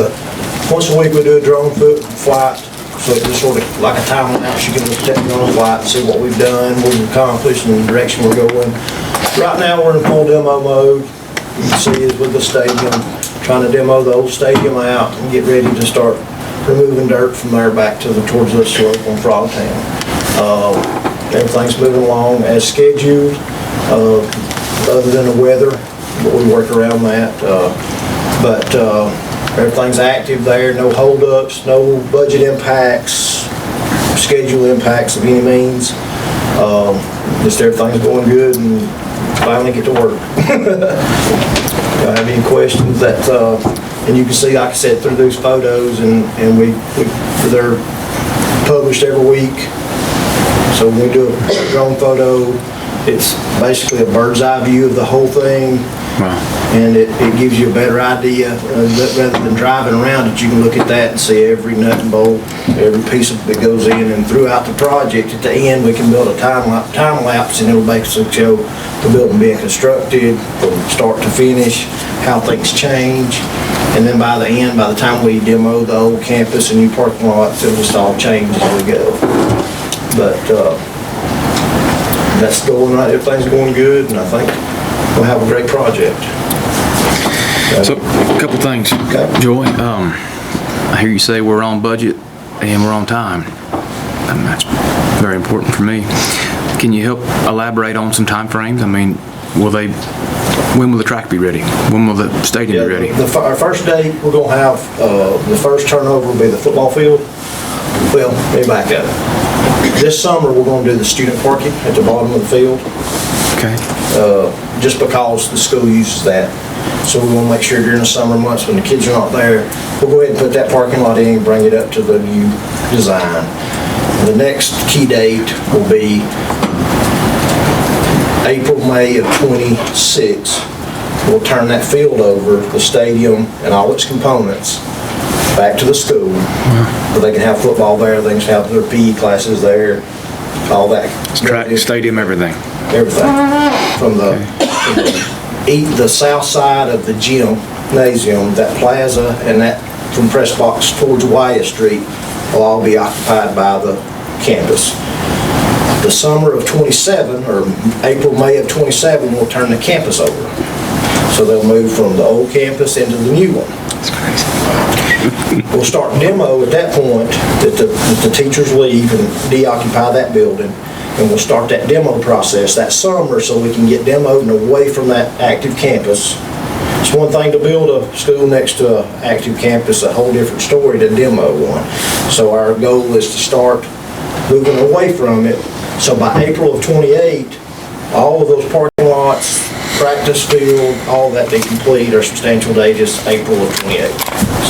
once a week we do a drone flight, so it's just sort of like a time lapse. You can look at the drone flight and see what we've done, what we've accomplished, and the direction we're going. Right now, we're in full demo mode. You can see is with the stadium, trying to demo the old stadium out and get ready to start removing dirt from there back towards the slope on Frogtown. Everything's moving along as scheduled, other than the weather, but we work around that. But everything's active there, no holdups, no budget impacts, schedule impacts of any means. Just everything's going good and finally get to work. Y'all have any questions that, and you can see, like I said, through these photos, and they're published every week. So when we do a drone photo, it's basically a bird's eye view of the whole thing. Wow. And it gives you a better idea. Rather than driving around it, you can look at that and see every nut and bolt, every piece that goes in. And throughout the project, at the end, we can build a time lapse, and it'll basically show the building being constructed from start to finish, how things change. And then by the end, by the time we demo the old campus and new parking lots, it'll just all change as we go. But that's going right. Everything's going good, and I think we'll have a great project. So, a couple things, Joy. I hear you say we're on budget and we're on time. And that's very important for me. Can you help elaborate on some time frames? I mean, when will the track be ready? When will the stadium be ready? Our first day, we're going to have, the first turnover will be the football field. Well, let me back up. This summer, we're going to do the student parking at the bottom of the field. Okay. Just because the school uses that. So we want to make sure during the summer months when the kids are not there, we'll go ahead and put that parking lot in and bring it up to the new design. The next key date will be April, May of '26. We'll turn that field over, the stadium and all its components, back to the school. Where they can have football there, they can have their PE classes there, all that. Track, stadium, everything. Everything. From the south side of the gymnasium, that plaza, and that from Press Box towards Wyatt Street will all be occupied by the campus. The summer of '27, or April, May of '27, we'll turn the campus over. So they'll move from the old campus into the new one. That's crazy. We'll start demo at that point, that the teachers leave and deoccupy that building. And we'll start that demo process that summer so we can get demoed and away from that active campus. It's one thing to build a school next to an active campus, a whole different story to demo one. So our goal is to start moving away from it. So by April of '28, all of those parking lots, practice field, all that be complete. Our substantial date is April of '28.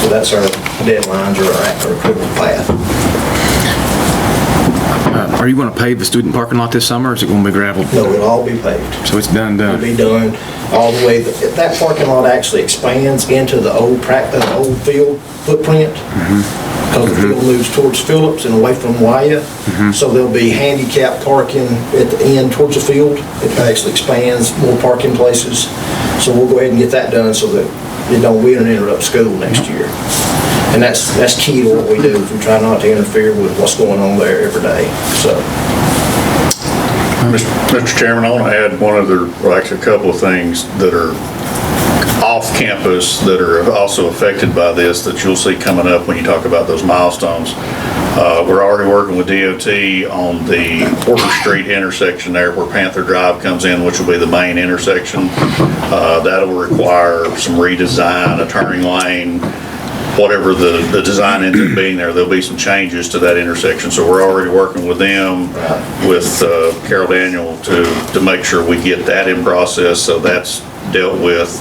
So that's our deadlines or our critical path. Are you going to pave the student parking lot this summer, or is it going to be gravel? No, it'll all be paved. So it's done. It'll be done all the way. That parking lot actually expands into the old field footprint. Because the field moves towards Phillips and away from Wyatt. So there'll be handicap parking at the end towards the field. It actually expands more parking places. So we'll go ahead and get that done so that we don't interrupt school next year. And that's key to what we do, is we try not to interfere with what's going on there every day. So, Mr. Chairman, I want to add one other, or actually a couple of things that are off campus that are also affected by this that you'll see coming up when you talk about those milestones. We're already working with DOT on the Porter Street intersection there where Panther Drive comes in, which will be the main intersection. That'll require some redesign, a turning lane, whatever the design ends up being there'll be some changes to that intersection. So we're already working with them, with Carol Daniel, to make sure we get that in process, so that's dealt with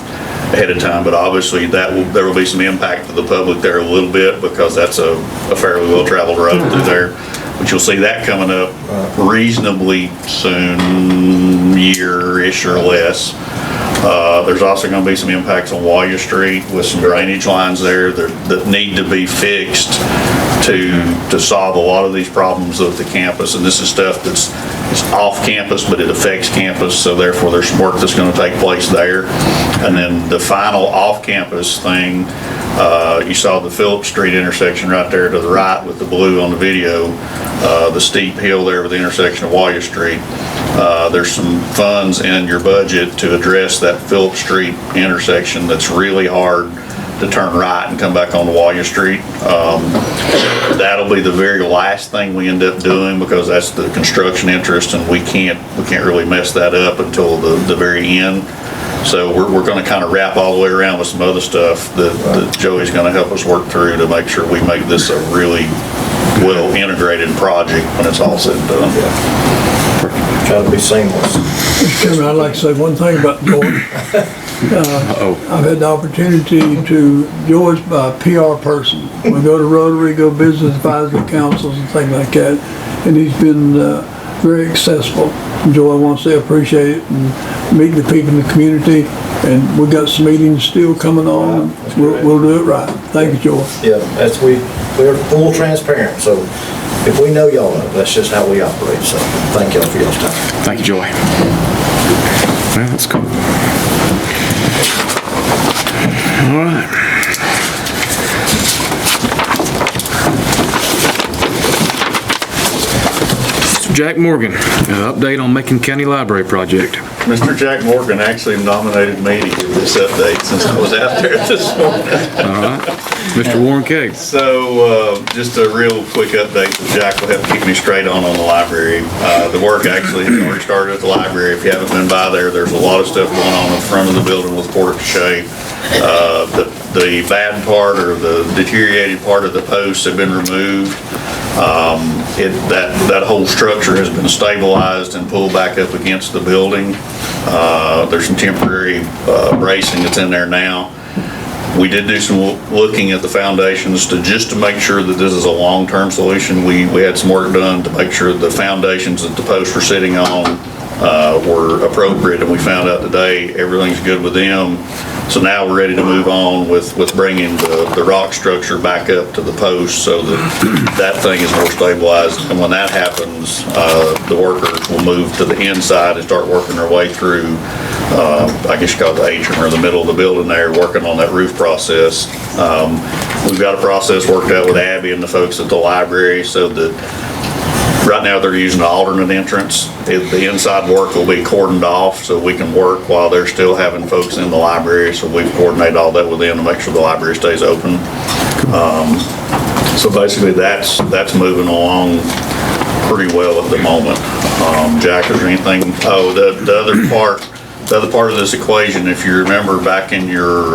ahead of time. But obviously there will be some impact to the public there a little bit, because that's a fairly well-traveled road through there. But you'll see that coming up reasonably soon, year-ish or less. There's also going to be some impacts on Walya Street with some drainage lines there that need to be fixed to solve a lot of these problems of the campus. And this is stuff that's off campus, but it affects campus, so therefore there's work that's going to take place there. And then the final off-campus thing, you saw the Phillips Street intersection right there to the right with the blue on the video, the steep hill there with the intersection of Walya Street. There's some funds in your budget to address that Phillips Street intersection that's really hard to turn right and come back on Walya Street. That'll be the very last thing we end up doing, because that's the construction interest, and we can't really mess that up until the very end. So we're going to kind of wrap all the way around with some other stuff that Joey's going to help us work through to make sure we make this a really well integrated project when it's all said and done. Try to be seamless. Mr. Chairman, I'd like to say one thing about Joy. I've had the opportunity Joy's a PR person. We go to Rotary, go business advisory councils and things like that, and he's been very accessible. Joy, I want to say appreciate it, and meeting the people in the community, and we got some meetings still coming on. We'll do it right. Thank you, Joy. Yeah, we're full transparent, so if we know y'all know, that's just how we operate. So thank y'all for y'all's time. Thank you, Joy. Well, that's cool. All right. Mr. Jack Morgan, an update on Macon County Library project. Mr. Jack Morgan actually nominated me to give this update since I was out there this morning. All right. Mr. Warren Cage. So just a real quick update that Jack will help keep me straight on the library. The work actually has already started at the library. If you haven't been by there's a lot of stuff going on in front of the building with porte-cochere. The bad part, or the deteriorated part of the posts, have been removed. That whole structure has been stabilized and pulled back up against the building. There's some temporary bracing that's in there now. We did do some looking at the foundations just to make sure that this is a long-term solution. We had some work done to make sure the foundations that the posts were sitting on were appropriate, and we found out today everything's good with them. So now we're ready to move on with bringing the rock structure back up to the post, so that thing is more stabilized. And when that happens, the workers will move to the inside and start working their way through, I guess you call it the atrium, or the middle of the building there, working on that roof process. We've got a process worked out with Abby and the folks at the library, so that right now they're using an alternate entrance. The inside work will be cordoned off so we can work while they're still having folks in the library. So we've coordinated all that with them to make sure the library stays open. So basically that's moving along pretty well at the moment. Jack, is there anything? Oh, the other part of this equation, if you remember back in your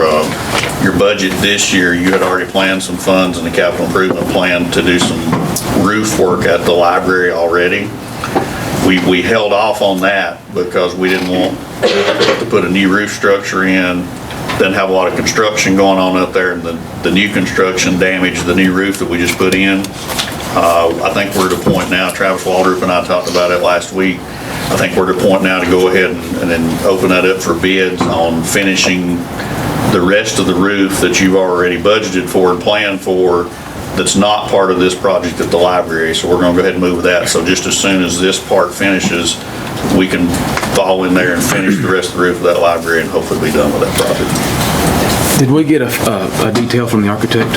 budget this year, you had already planned some funds in the capital improvement plan to do some roof work at the library already. We held off on that because we didn't want to put a new roof structure in, then have a lot of construction going on up there, and the new construction damaged the new roof that we just put in. I think we're at a point now, Travis Waldrop and I talked about it last week, I think we're at a point now to go ahead and then open that up for bids on finishing the rest of the roof that you've already budgeted for and planned for, that's not part of this project at the library. So we're going to go ahead and move with that. So just as soon as this part finishes, we can fall in there and finish the rest of the roof of that library and hopefully be done with that project. Did we get a detail from the architect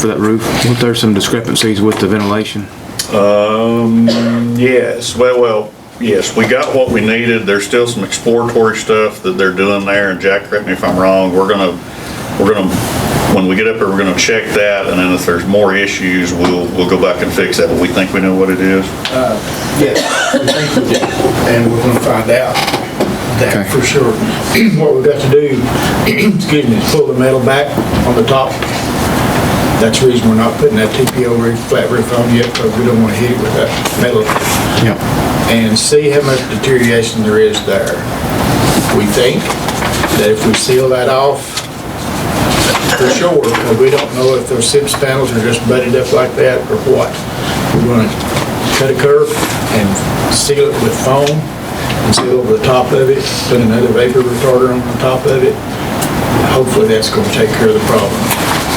for that roof? Weren't there some discrepancies with the ventilation? Yes. Well, yes, we got what we needed. There's still some exploratory stuff that they're doing there, and Jack, correct me if I'm wrong, we're gonna, when we get up there, we're gonna check that, and then if there's more issues, we'll go back and fix that, but we think we know what it is. Yes, we think we do, and we're gonna find out that for sure. What we've got to do, excuse me, is pull the metal back on the top That's the reason we're not putting that TPO flat roof on yet, because we don't want to hit it with that metal. Yep. And see how much deterioration there is there. We think that if we seal that off, for sure, because we don't know if those SIPS panels are just butted up like that or what. We're going to cut a curve and seal it with foam and seal over the top of it, put another vapor retarder on the top of it. Hopefully that's going to take care of the problem.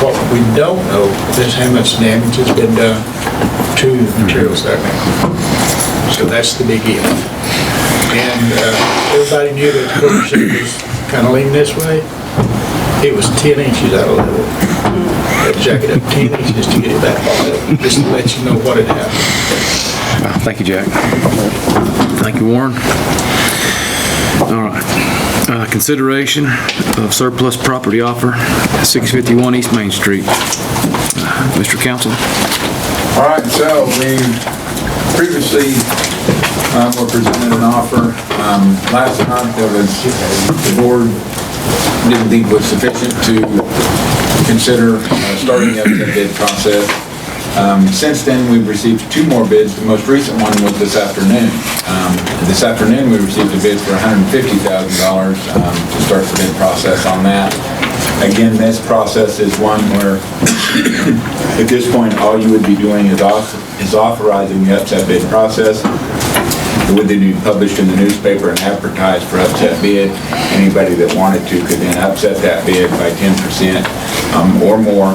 What we don't know is how much damage has been done to the materials there now. So that's the big if. And everybody knew that the quarter sheet was kind of leaning this way. It was 10 inches out of level. That jacket up 10 inches to get it back on level, just to let you know what had happened. Thank you, Jack. Thank you, Warren. All right. Consideration of surplus property offer, 651 East Main Street. Mr. Counsel. All right, so we previously were presented an offer. Last month, the board didn't think was sufficient to consider starting the upset bid process. Since then, we've received 2 more bids. The most recent one was this afternoon. This afternoon, we received a bid for $150,000 to start the bid process on that. Again, this process is one where, at this point, all you would be doing is authorizing the upset bid process. It would then be published in the newspaper and advertised for upset bid. Anybody that wanted to could then upset that bid by 10% or more.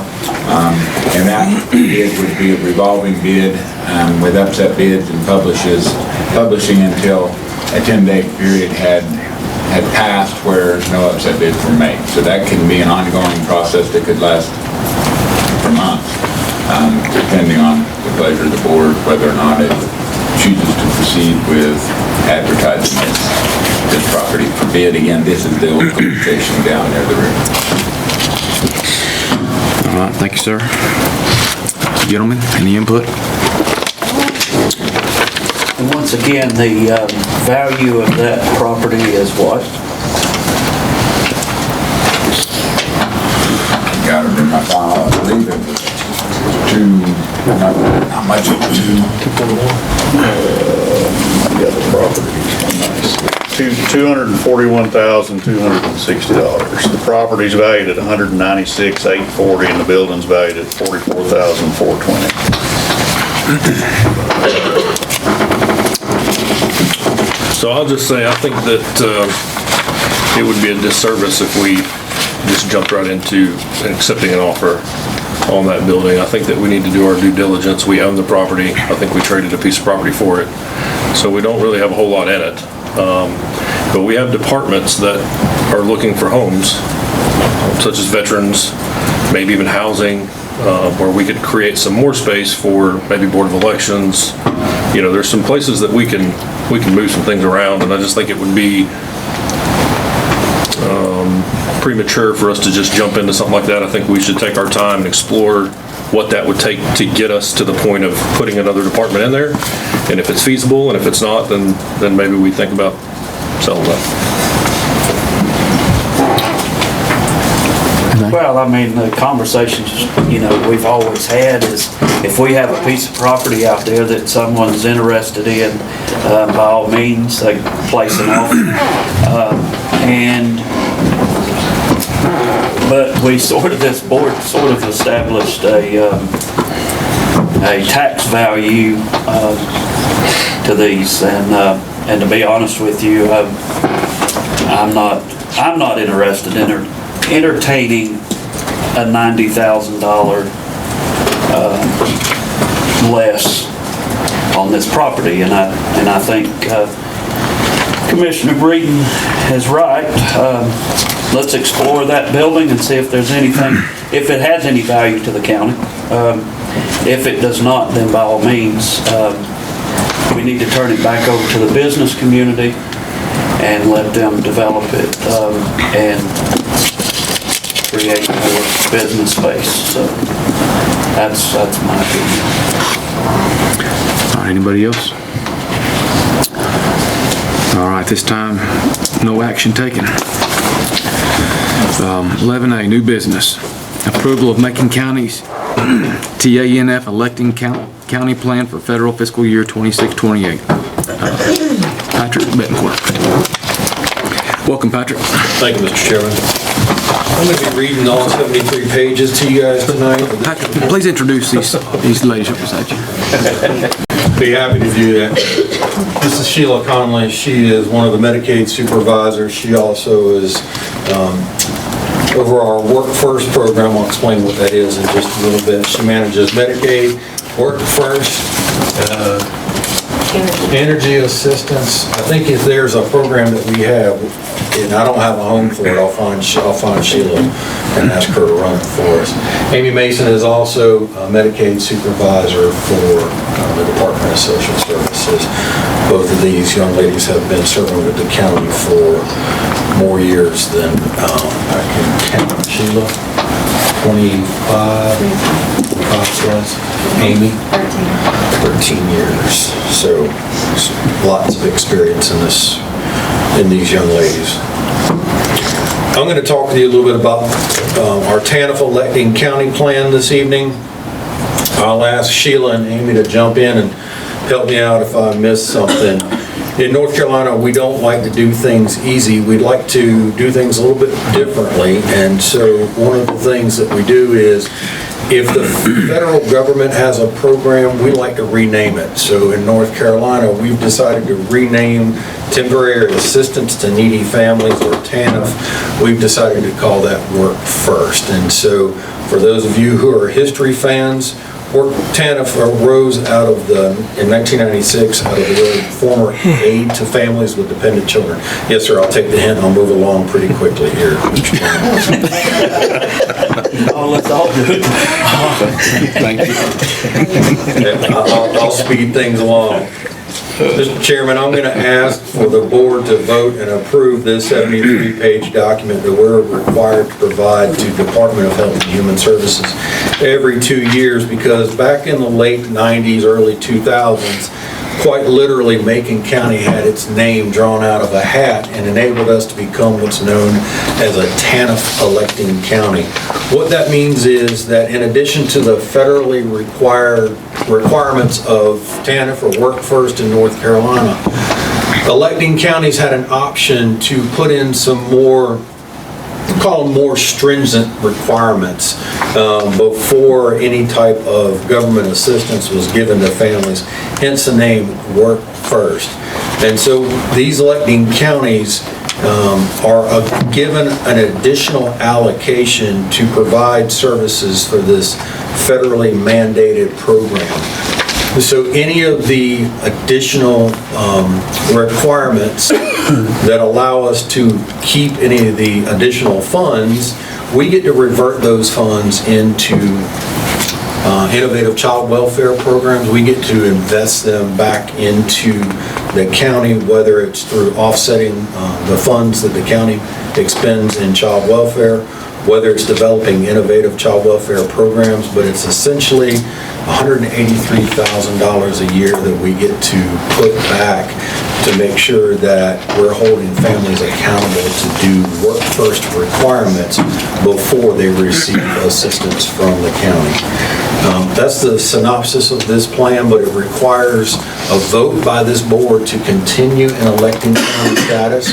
And that bid would be a revolving bid with upset bids and publishing until a 10-day period had passed where no upset bids were made. So that can be an ongoing process that could last for months, depending on the pleasure of the board, whether or not it chooses to proceed with advertising this property for bid. Again, this is the old police station down near the river. All right, thank you, sir. Gentlemen, any input? And once again, the value of that property is what? Got it in my file, I believe it was how much it was Got the property. $241,260. The property's valued at $196,840 and the building's valued at $44,420. So I'll just say, I think that it would be a disservice if we just jumped right into accepting an offer on that building. I think that we need to do our due diligence. We own the property. I think we traded a piece of property for it. So we don't really have a whole lot in it. But we have departments that are looking for homes, such as veterans, maybe even housing, where we could create some more space for maybe Board of Elections. You know, there's some places that we can move some things around, and I just think it would be premature for us to just jump into something like that. I think we should take our time and explore what that would take to get us to the point of putting another department in there. And if it's feasible, and if it's not, then maybe we think about selling that. Well, I mean, the conversations, we've always had is if we have a piece of property out there that someone's interested in, by all means, they place an offer. But this board sort of established a tax value to these, and to be honest with you, I'm not interested in entertaining a $90,000 less on this property, and I think Commissioner Breeden is right. Let's explore that building and see if there's anything, if it has any value to the county. If it does not, then by all means, we need to turn it back over to the business community and let them develop it and create more business space. So that's my opinion. All right, anybody else? All right, this time, no action taken. 11A, new business. Approval of Macon County's TANF electing county plan for federal fiscal year 26-28. Patrick Bettencourt. Welcome, Patrick. Thank you, Mr. Chairman. I'm going to be reading all 73 pages to you guys tonight. Patrick, please introduce these ladies up beside you. Be happy to do that. This is Sheila Conley. She is one of the Medicaid supervisors. She also is over our Work First program. I'll explain what that is in just a little bit. She manages Medicaid, Work First, energy assistance. I think if there's a program that we have, and I don't have a home for it, I'll find Sheila and ask her to run it for us. Amy Mason is also a Medicaid supervisor for the Department of Social Services. Both of these young ladies have been serving with the county for more years than I can count. Sheila, 25 plus. Amy, 13 years. So lots of experience in these young ladies. I'm going to talk to you a little bit about our TANF electing county plan this evening. I'll ask Sheila and Amy to jump in and help me out if I miss something. In North Carolina, we don't like to do things easy. We'd like to do things a little bit differently. And so one of the things that we do is, if the federal government has a program, we like to rename it. So in North Carolina, we've decided to rename Temporary Assistance to Needy Families, or TANF. We've decided to call that Work First. And so for those of you who are history fans, TANF arose in 1996 out of the former Aid to Families with Dependent Children. Yes, sir, I'll take the hint. I'll move along pretty quickly here, Mr. Chairman. Oh, let's all do it. Thank you. I'll speed things along. Mr. Chairman, I'm going to ask for the board to vote and approve this 73-page document that we're required to provide to Department of Health and Human Services every 2 years, because back in the late 90s, early 2000s, quite literally, Macon County had its name drawn out of a hat and enabled us to become what's known as a TANF electing county. What that means is that in addition to the federally requirements of TANF or Work First in North Carolina, electing counties had an option to put in some more, we call them more stringent requirements before any type of government assistance was given to families, hence the name Work First. And so these electing counties are given an additional allocation to provide services for this federally mandated program. So any of the additional requirements that allow us to keep any of the additional funds, we get to revert those funds into innovative child welfare programs. We get to invest them back into the county, whether it's through offsetting the funds that the county expends in child welfare, whether it's developing innovative child welfare programs, but it's essentially $183,000 a year that we get to put back to make sure that we're holding families accountable to do Work First requirements before they receive assistance from the county. That's the synopsis of this plan, but it requires a vote by this board to continue in electing county status.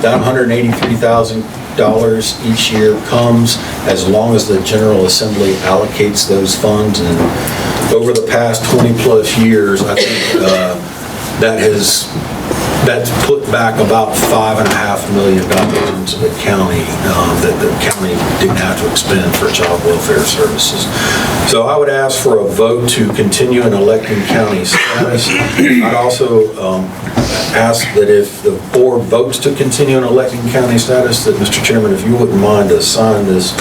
That $183,000 each year comes as long as the General Assembly allocates those funds. And over the past 20 plus years, I think that's put back about $5.5 million into the county that the county didn't have to expend for child welfare services. So I would ask for a vote to continue in electing county status. I'd also ask that if the board votes to continue in electing county status, that Mr. Chairman, if you wouldn't mind to sign this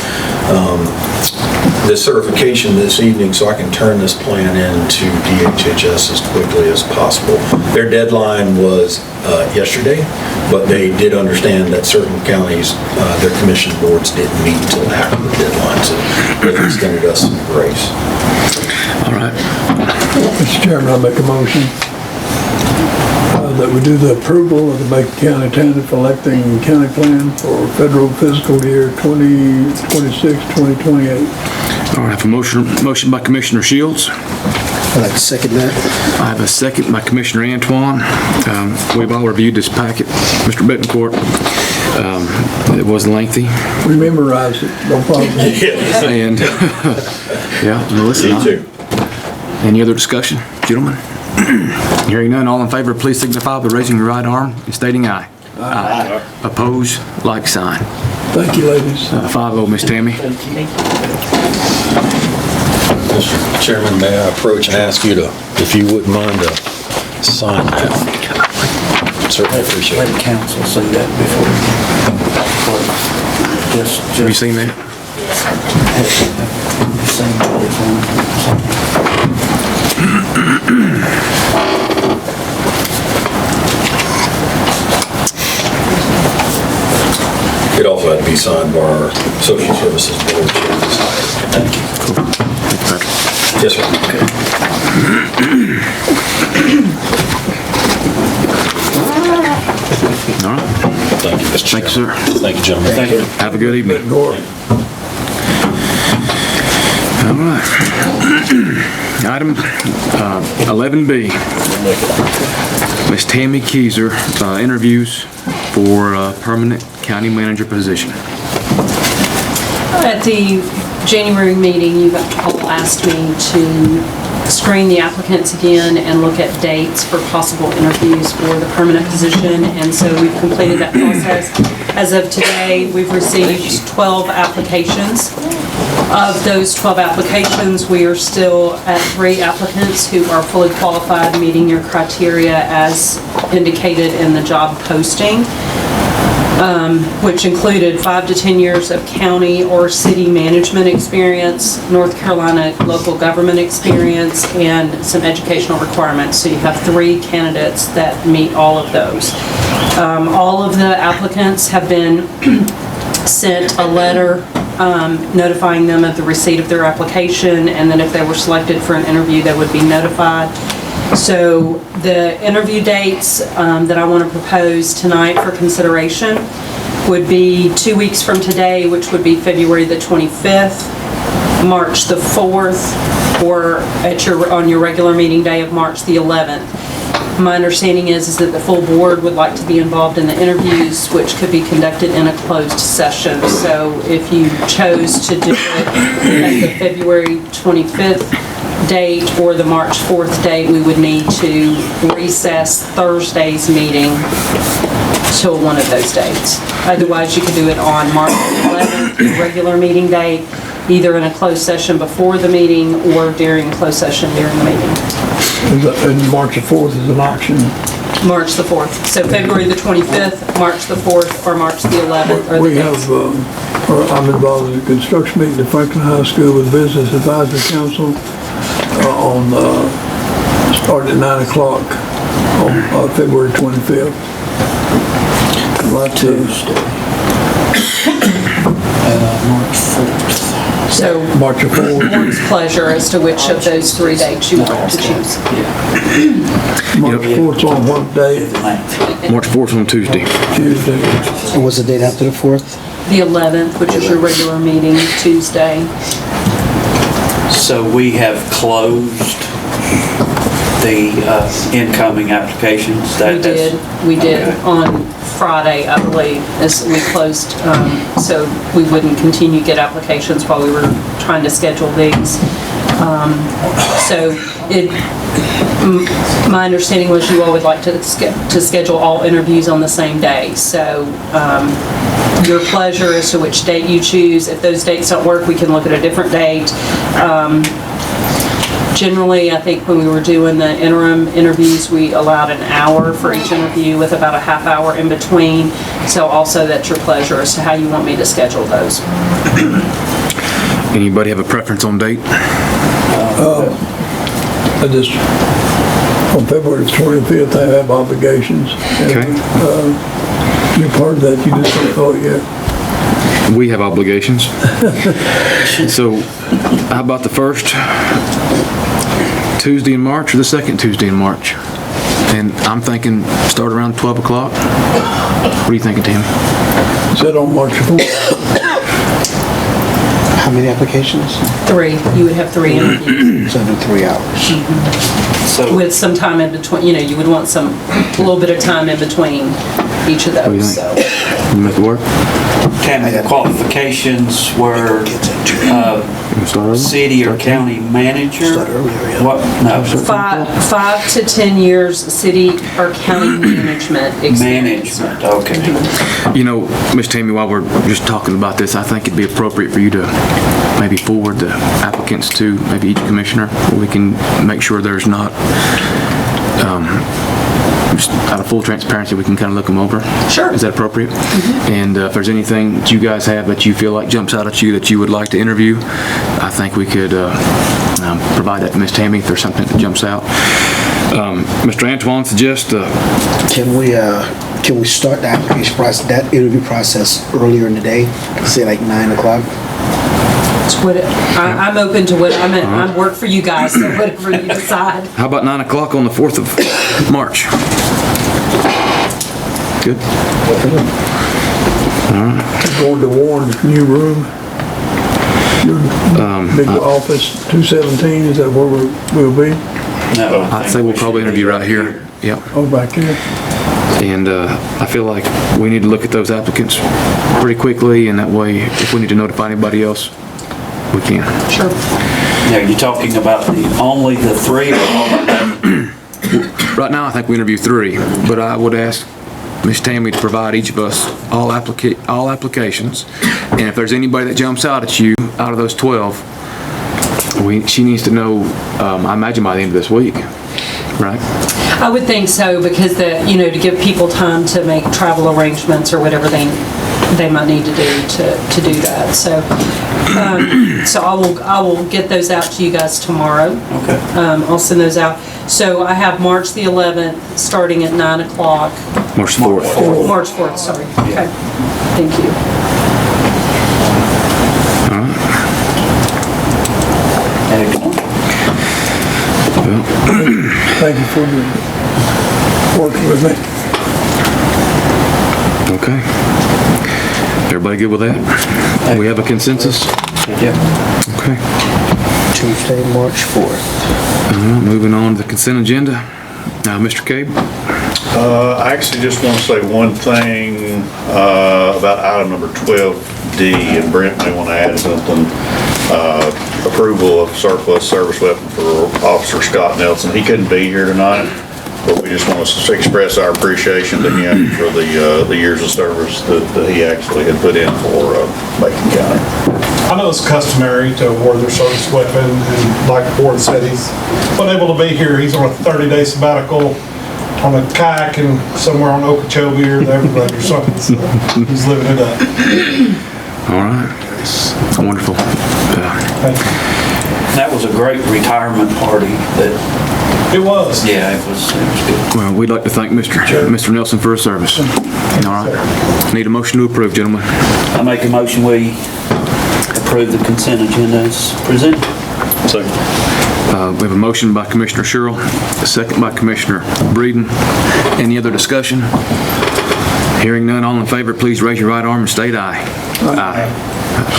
certification this evening so I can turn this plan in to DHHS as quickly as possible. Their deadline was yesterday, but they did understand that certain counties, their commission boards didn't meet until after the deadline, so they've extended us some grace. All right. Mr. Chairman, I'll make a motion that we do the approval of the Macon County TANF electing county plan for federal fiscal year 2026-2028. All right, I have a motion by Commissioner Shields. I'd like to second that. I have a second by Commissioner Antoine. We've all reviewed this packet, Mr. Bettencourt. It was lengthy. We memorized it, no problem. And, yeah, listen. Me too. Any other discussion, gentlemen? Hearing none, all in favor, please signify by raising your right arm and stating aye. Aye. Opposed, like sign. Thank you, ladies. 5-0, Miss Tammy. Mr. Chairman, may I approach and ask you to, if you wouldn't mind to sign that? Certainly appreciate it. Let council see that before. Have you seen that? It also had to be signed by our Social Services Board Chair. Thank you. Cool. Thank you, Patrick. Yes, sir. All right. Thank you, Mr. Thank you, sir. Thank you, gentlemen. Thank you. Have a good evening. All right. Item 11B. Ms. Tammy Keyser, interviews for permanent county manager position. At the January meeting, you all asked me to screen the applicants again and look at dates for possible interviews for the permanent position, and so we've completed that process. As of today, we've received 12 applications. Of those 12 applications, we are still at 3 applicants who are fully qualified, meeting your criteria as indicated in the job posting, which included 5 to 10 years of county or city management experience, North Carolina local government experience, and some educational requirements. So you have 3 candidates that meet all of those. All of the applicants have been sent a letter notifying them of the receipt of their application, and then if they were selected for an interview, they would be notified. So the interview dates that I want to propose tonight for consideration would be 2 weeks from today, which would be February the 25th, March the 4th, or on your regular meeting day of March the 11th. My understanding is that the full board would like to be involved in the interviews, which could be conducted in a closed session. So if you chose to do it at the February 25th date or the March 4th date, we would need to recess Thursday's meeting till one of those dates. Otherwise, you could do it on March 11th, the regular meeting date, either in a closed session before the meeting or during closed session during the meeting. And March the 4th is an option. March the 4th. So February the 25th, March the 4th, or March the 11th are the We dates. have, I'm involved in a construction meeting at Franklin High School with Business Advisory Council starting at 9 o'clock on February 25th. Tuesday. March 4th. So March the 4th. board's pleasure as to which of those 3 dates you want to choose. March 4th on what day? March 4th on Tuesday. Tuesday. And what's the date after the 4th? The 11th, which is your regular meeting, Tuesday. So we have closed the incoming applications? We did on Friday, I believe, as we closed, so we wouldn't continue to get applications while we were trying to schedule these. My understanding was you all would like to schedule all interviews on the same day. So your pleasure as to which date you choose. If those dates don't work, we can look at a different date. Generally, I think when we were doing the interim interviews, we allowed an hour for each interview with about a half hour in between. So also that's your pleasure as to how you want me to schedule those. Anybody have a preference on date? I just, on February 25th, I have obligations. Okay. You're part of that, you just don't know it yet. We have obligations. So how about the first Tuesday in March or the second Tuesday in March? And I'm thinking start around 12 o'clock. What are you thinking, Tim? Is that on March 4th? How many applications? 3, you would have 3 interviews. So I do 3 hours. With some time in between, you would want a little bit of time in between each of those, so. You make it work? Tammy, the qualifications were city or county manager? What? No. 5 to 10 years city or county management experience. Management, okay. Ms. Tammy, while we're just talking about this, I think it'd be appropriate for you to maybe forward the applicants to maybe each commissioner, where we can make sure there's not, just out of full transparency, we can kind of look them over. Sure. Is that appropriate? And if there's anything that you guys have that you feel like jumps out at you that you would like to interview, I think we could provide that to Ms. Tammy if there's something that jumps out. Mr. Antoine suggests... Can we start the application process, that interview process earlier in the day? Say like 9 o'clock? I'm open to what, I'm work for you guys, so whatever you decide. How about 9 o'clock on the 4th of March? Good? All right. Going to Warren's new room. Your big office, 217, is that where we'll be? No. I'd say we'll probably interview right here. Yep. Oh, back here. And I feel like we need to look at those applicants pretty quickly, and that way, if we need to notify anybody else, we can. Sure. Now, you're talking about only the 3 or all? Right now, I think we interview 3, but I would ask Ms. Tammy to provide each of us all applications, and if there's anybody that jumps out at you out of those 12, she needs to know, I imagine by the end of this week, right? I would think so, because to give people time to make travel arrangements or whatever they might need to do to do that. So I will get those out to you guys tomorrow. Okay. I'll send those out. So I have March the 11th, starting at 9 o'clock. March 4th. March 4th, sorry. Okay. Thank you. All right. Excellent. Well, Thank you for working with me. okay. Everybody good with that? We have a consensus? Yep. Okay. Tuesday, March 4th. Moving on to the consent agenda. Now, Mr. Cabe? I actually just want to say one thing about item number 12D, and Brent may want to add something. Approval of surplus service weapon for Officer Scott Nelson. He couldn't be here tonight, but we just want to express our appreciation to him for the years of service that he actually had put in for Macon County. I know it's customary to award their service weapon, and like the board said, he's unable to be here. He's on a 30-day sabbatical on a kayak and somewhere on Okeechobee or the Everglades or something, so he's living it up. All right. Wonderful. That was a great retirement party. It was. Yeah, it was good. Well, we'd like to thank Mr. Nelson for his service. All right. Need a motion to approve, gentlemen. I make a motion we approve the consent agenda as presented. Second. We have a motion by Commissioner Sherrill, a second by Commissioner Breeden. Any other discussion? Hearing none, all in favor, please raise your right arm and state aye. Aye.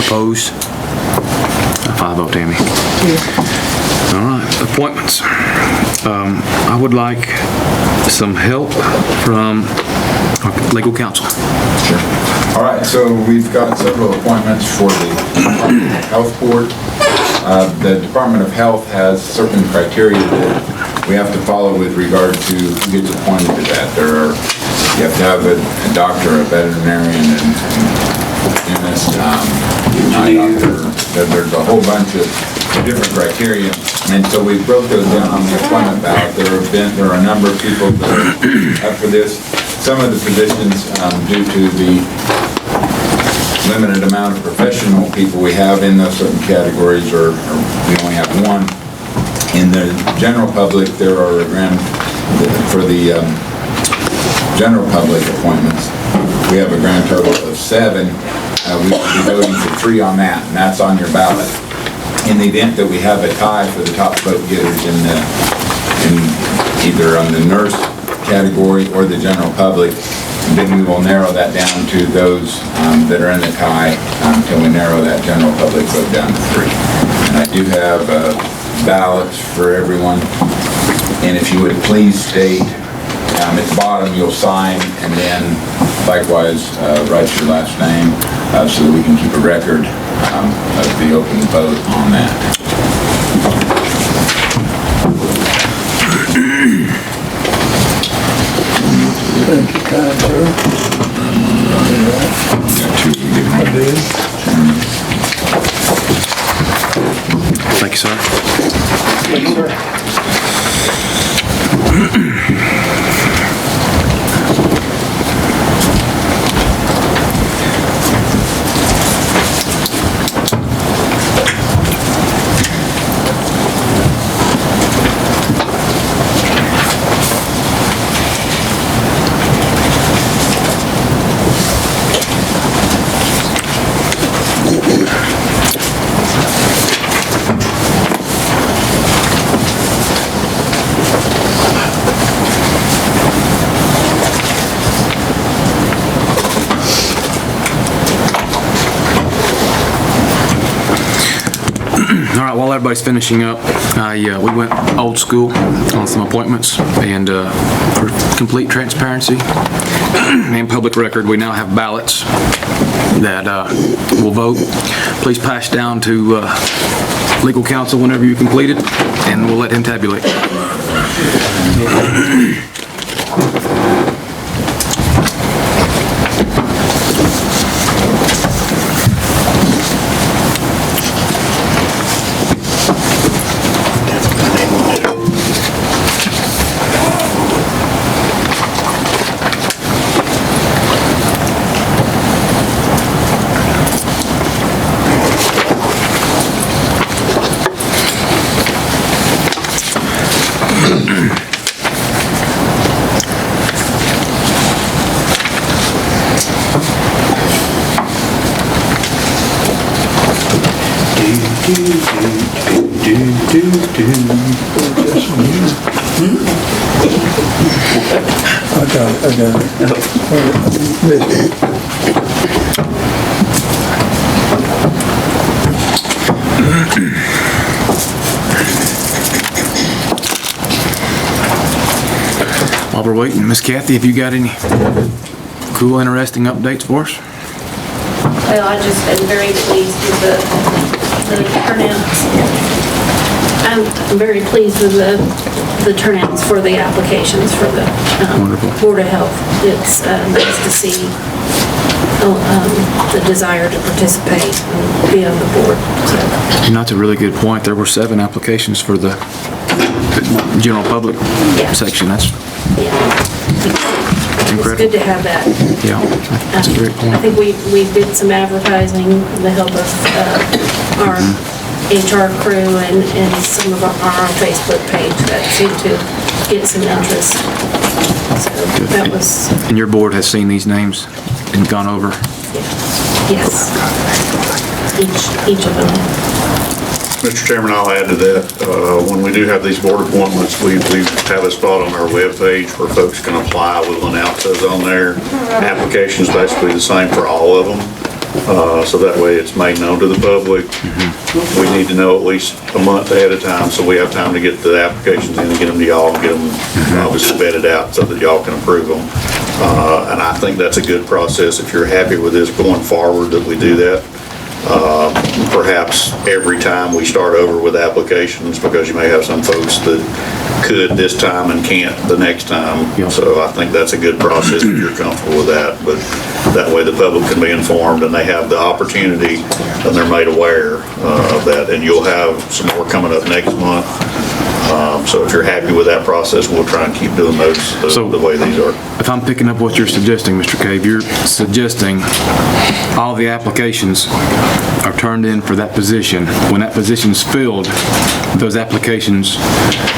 Opposed? 5-0, Tammy. All right, appointments. I would like some help from our legal counsel. Sure. All right, so we've got several appointments for the Department of Health Board. The Department of Health has certain criteria that we have to follow with regard to who gets appointed to that. You have to have a doctor, a veterinarian, and dentist, there's a whole bunch of different criteria. And so we broke those down on the appointment ballot. There are a number of people that are up for this. Some of the positions, due to the limited amount of professional people we have in those certain categories, or we only have one. In the general public, there are for the general public appointments, we have a grand total of 7. We will be voting for 3 on that, and that's on your ballot. In the event that we have a tie for the top vote getters in either on the nurse category or the general public, then we will narrow that down to those that are in the tie until we narrow that general public vote down to 3. And I do have ballots for everyone. And if you would please state, at the bottom you'll sign and then likewise write your last name so that we can keep a record of the open vote on that. Thank you, kind sir. I did. Thank you, sir. Thank you, sir. All right, while everybody's finishing up, we went old school on some appointments, and for complete transparency and public record, we now have ballots that will vote. Please pass down to legal counsel whenever you complete it, and we'll let him tabulate. I got it. While we're waiting, Miss Kathy, have you got any cool, interesting updates for us? Well, I've just been very pleased with the turnouts. I'm very pleased with the turnouts for the applications for the Board of Health. It's nice to see the desire to participate and be on the board. So. And that's a really good point. There were 7 applications for the general public section. That's incredible. It's good to have that. Yeah, that's a great point. I think we did some advertising with the help of our HR crew and some of our Facebook page that seemed to get some interest. So that was... And your board has seen these names and gone over? Yes. Each of them. Mr. Chairman, I'll add to that. When we do have these board appointments, we have a spot on our webpage where folks can apply. We'll announce those on there. Application's basically the same for all of them. So that way it's made known to the public. We need to know at least a month ahead of time, so we have time to get the applications in and get them to y'all and get them obviously vetted out so that y'all can approve them. And I think that's a good process. If you're happy with this going forward, that we do that. Perhaps every time we start over with applications, because you may have some folks that could this time and can't the next time. So I think that's a good process if you're comfortable with that. But that way the public can be informed and they have the opportunity and they're made aware of that. And you'll have some more coming up next month. So if you're happy with that process, we'll try and keep doing those the way these are. If I'm picking up what you're suggesting, Mr. Cave, you're suggesting all the applications are turned in for that position. When that position's filled, those applications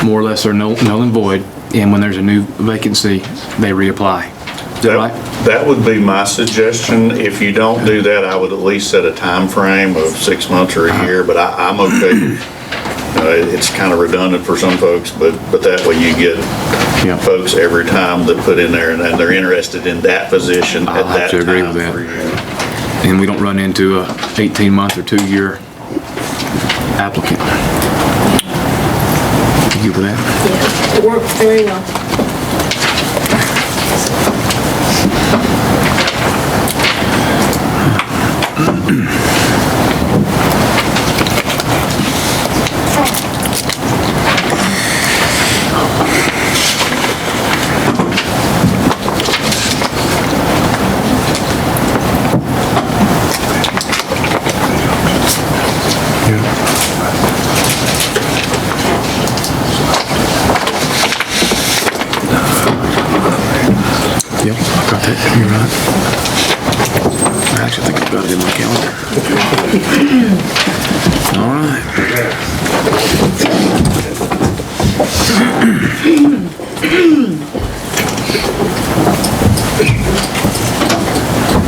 more or less are null and void, and when there's a new vacancy, they reapply. Is that right? That would be my suggestion. If you don't do that, I would at least set a time frame of 6 months or a year, but I'm okay It's kind of redundant for some folks, but that way you get folks every time that put in there and they're interested in that position at that time. I agree with that. And we don't run into a 18-month or 2-year applicant. You good with that? Yeah, it worked very well. Yep, I've got that. You're right. I actually think I've got it in my calendar. All right.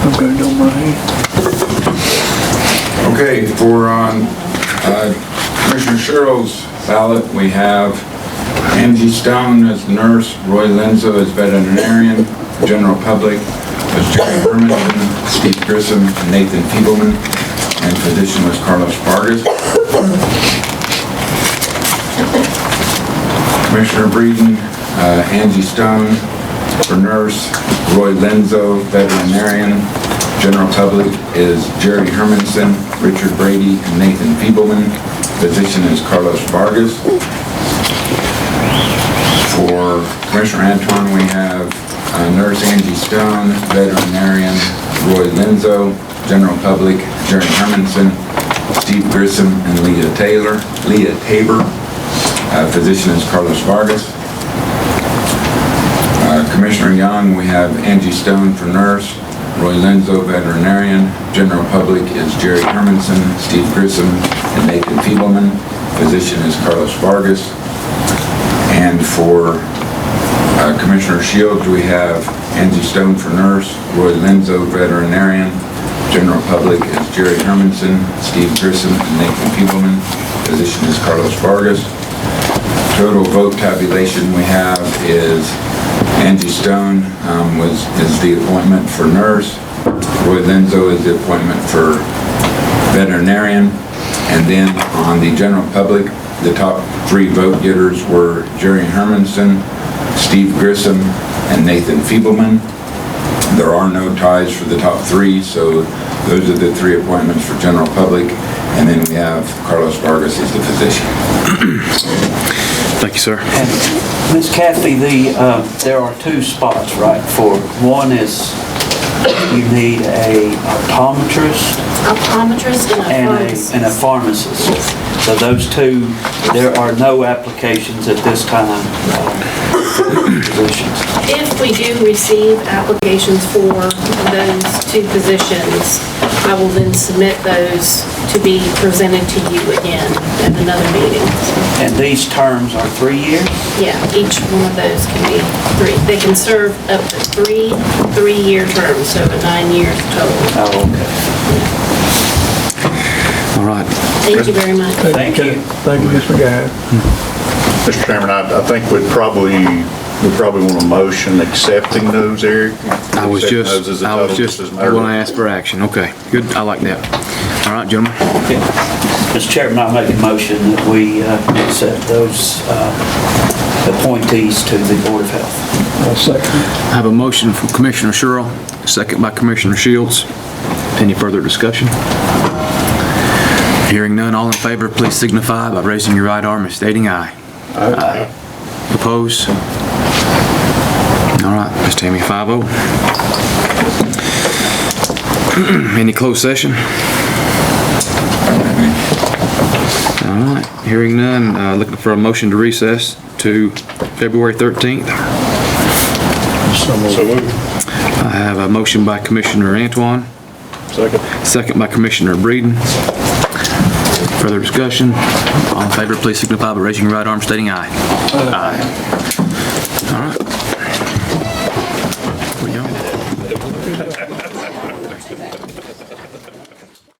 Okay, don't mind. Okay, for Commissioner Sherrill's ballot, we have Angie Stone as nurse, Roy Lenzo as veterinarian, general public was Jerry Herman, Steve Grissom, and Nathan Feebleman, and physician was Carlos Vargas. Commissioner Breeden, Angie Stone for nurse, Roy Lenzo, veterinarian, general public is Jerry Hermanson, Richard Brady, and Nathan Feebleman. Physician is Carlos Vargas. For Commissioner Antoine, we have nurse Angie Stone, veterinarian Roy Lenzo, general public Jerry Hermanson, Steve Grissom, and Leah Tabor. Physician is Carlos Vargas. Commissioner Young, we have Angie Stone for nurse, Roy Lenzo, veterinarian, general public is Jerry Hermanson, Steve Grissom, and Nathan Feebleman. Physician is Carlos Vargas. And for Commissioner Shields, we have Angie Stone for nurse, Roy Lenzo, veterinarian, general public is Jerry Hermanson, Steve Grissom, and Nathan Feebleman. Physician is Carlos Vargas. Total vote tabulation we have is Angie Stone is the appointment for nurse, Roy Lenzo is the appointment for veterinarian, and then on the general public, the top 3 vote getters were Jerry Hermanson, Steve Grissom, and Nathan Feebleman. There are no ties for the top 3, so those are the 3 appointments for general public, and then we have Carlos Vargas as the physician. Thank you, sir. And Ms. Kathy, there are 2 spots, right? For one is you need a optometrist and a pharmacist. So those 2, there are no applications at this time for positions. If we do receive applications for those 2 positions, I will then submit those to be presented to you again at another meeting. And these terms are 3 years? Yeah, each one of those can be 3. They can serve up to 3 3-year terms, so 9 years total. Oh, okay. All right. Thank you very much. Thank you. Thank you, Mr. Guy. Mr. Chairman, I think we probably want a motion accepting those, Eric. I was just going to ask for action. Okay, good. I like that. All right, gentlemen. Mr. Chairman, I make a motion that we accept those appointees to the Board of Health. I'll second. I have a motion from Commissioner Sherrill, second by Commissioner Shields. Any further discussion? Hearing none, all in favor, please signify by raising your right arm and stating aye. Aye. Opposed? All right, Ms. Tammy, 5-0. Any closed session? All right, hearing none, looking for a motion to recess to February 13th. So moved. I have a motion by Commissioner Antoine. Second. Second by Commissioner Breeden. Further discussion? All in favor, please signify by raising your right arm, stating aye. Aye. All right.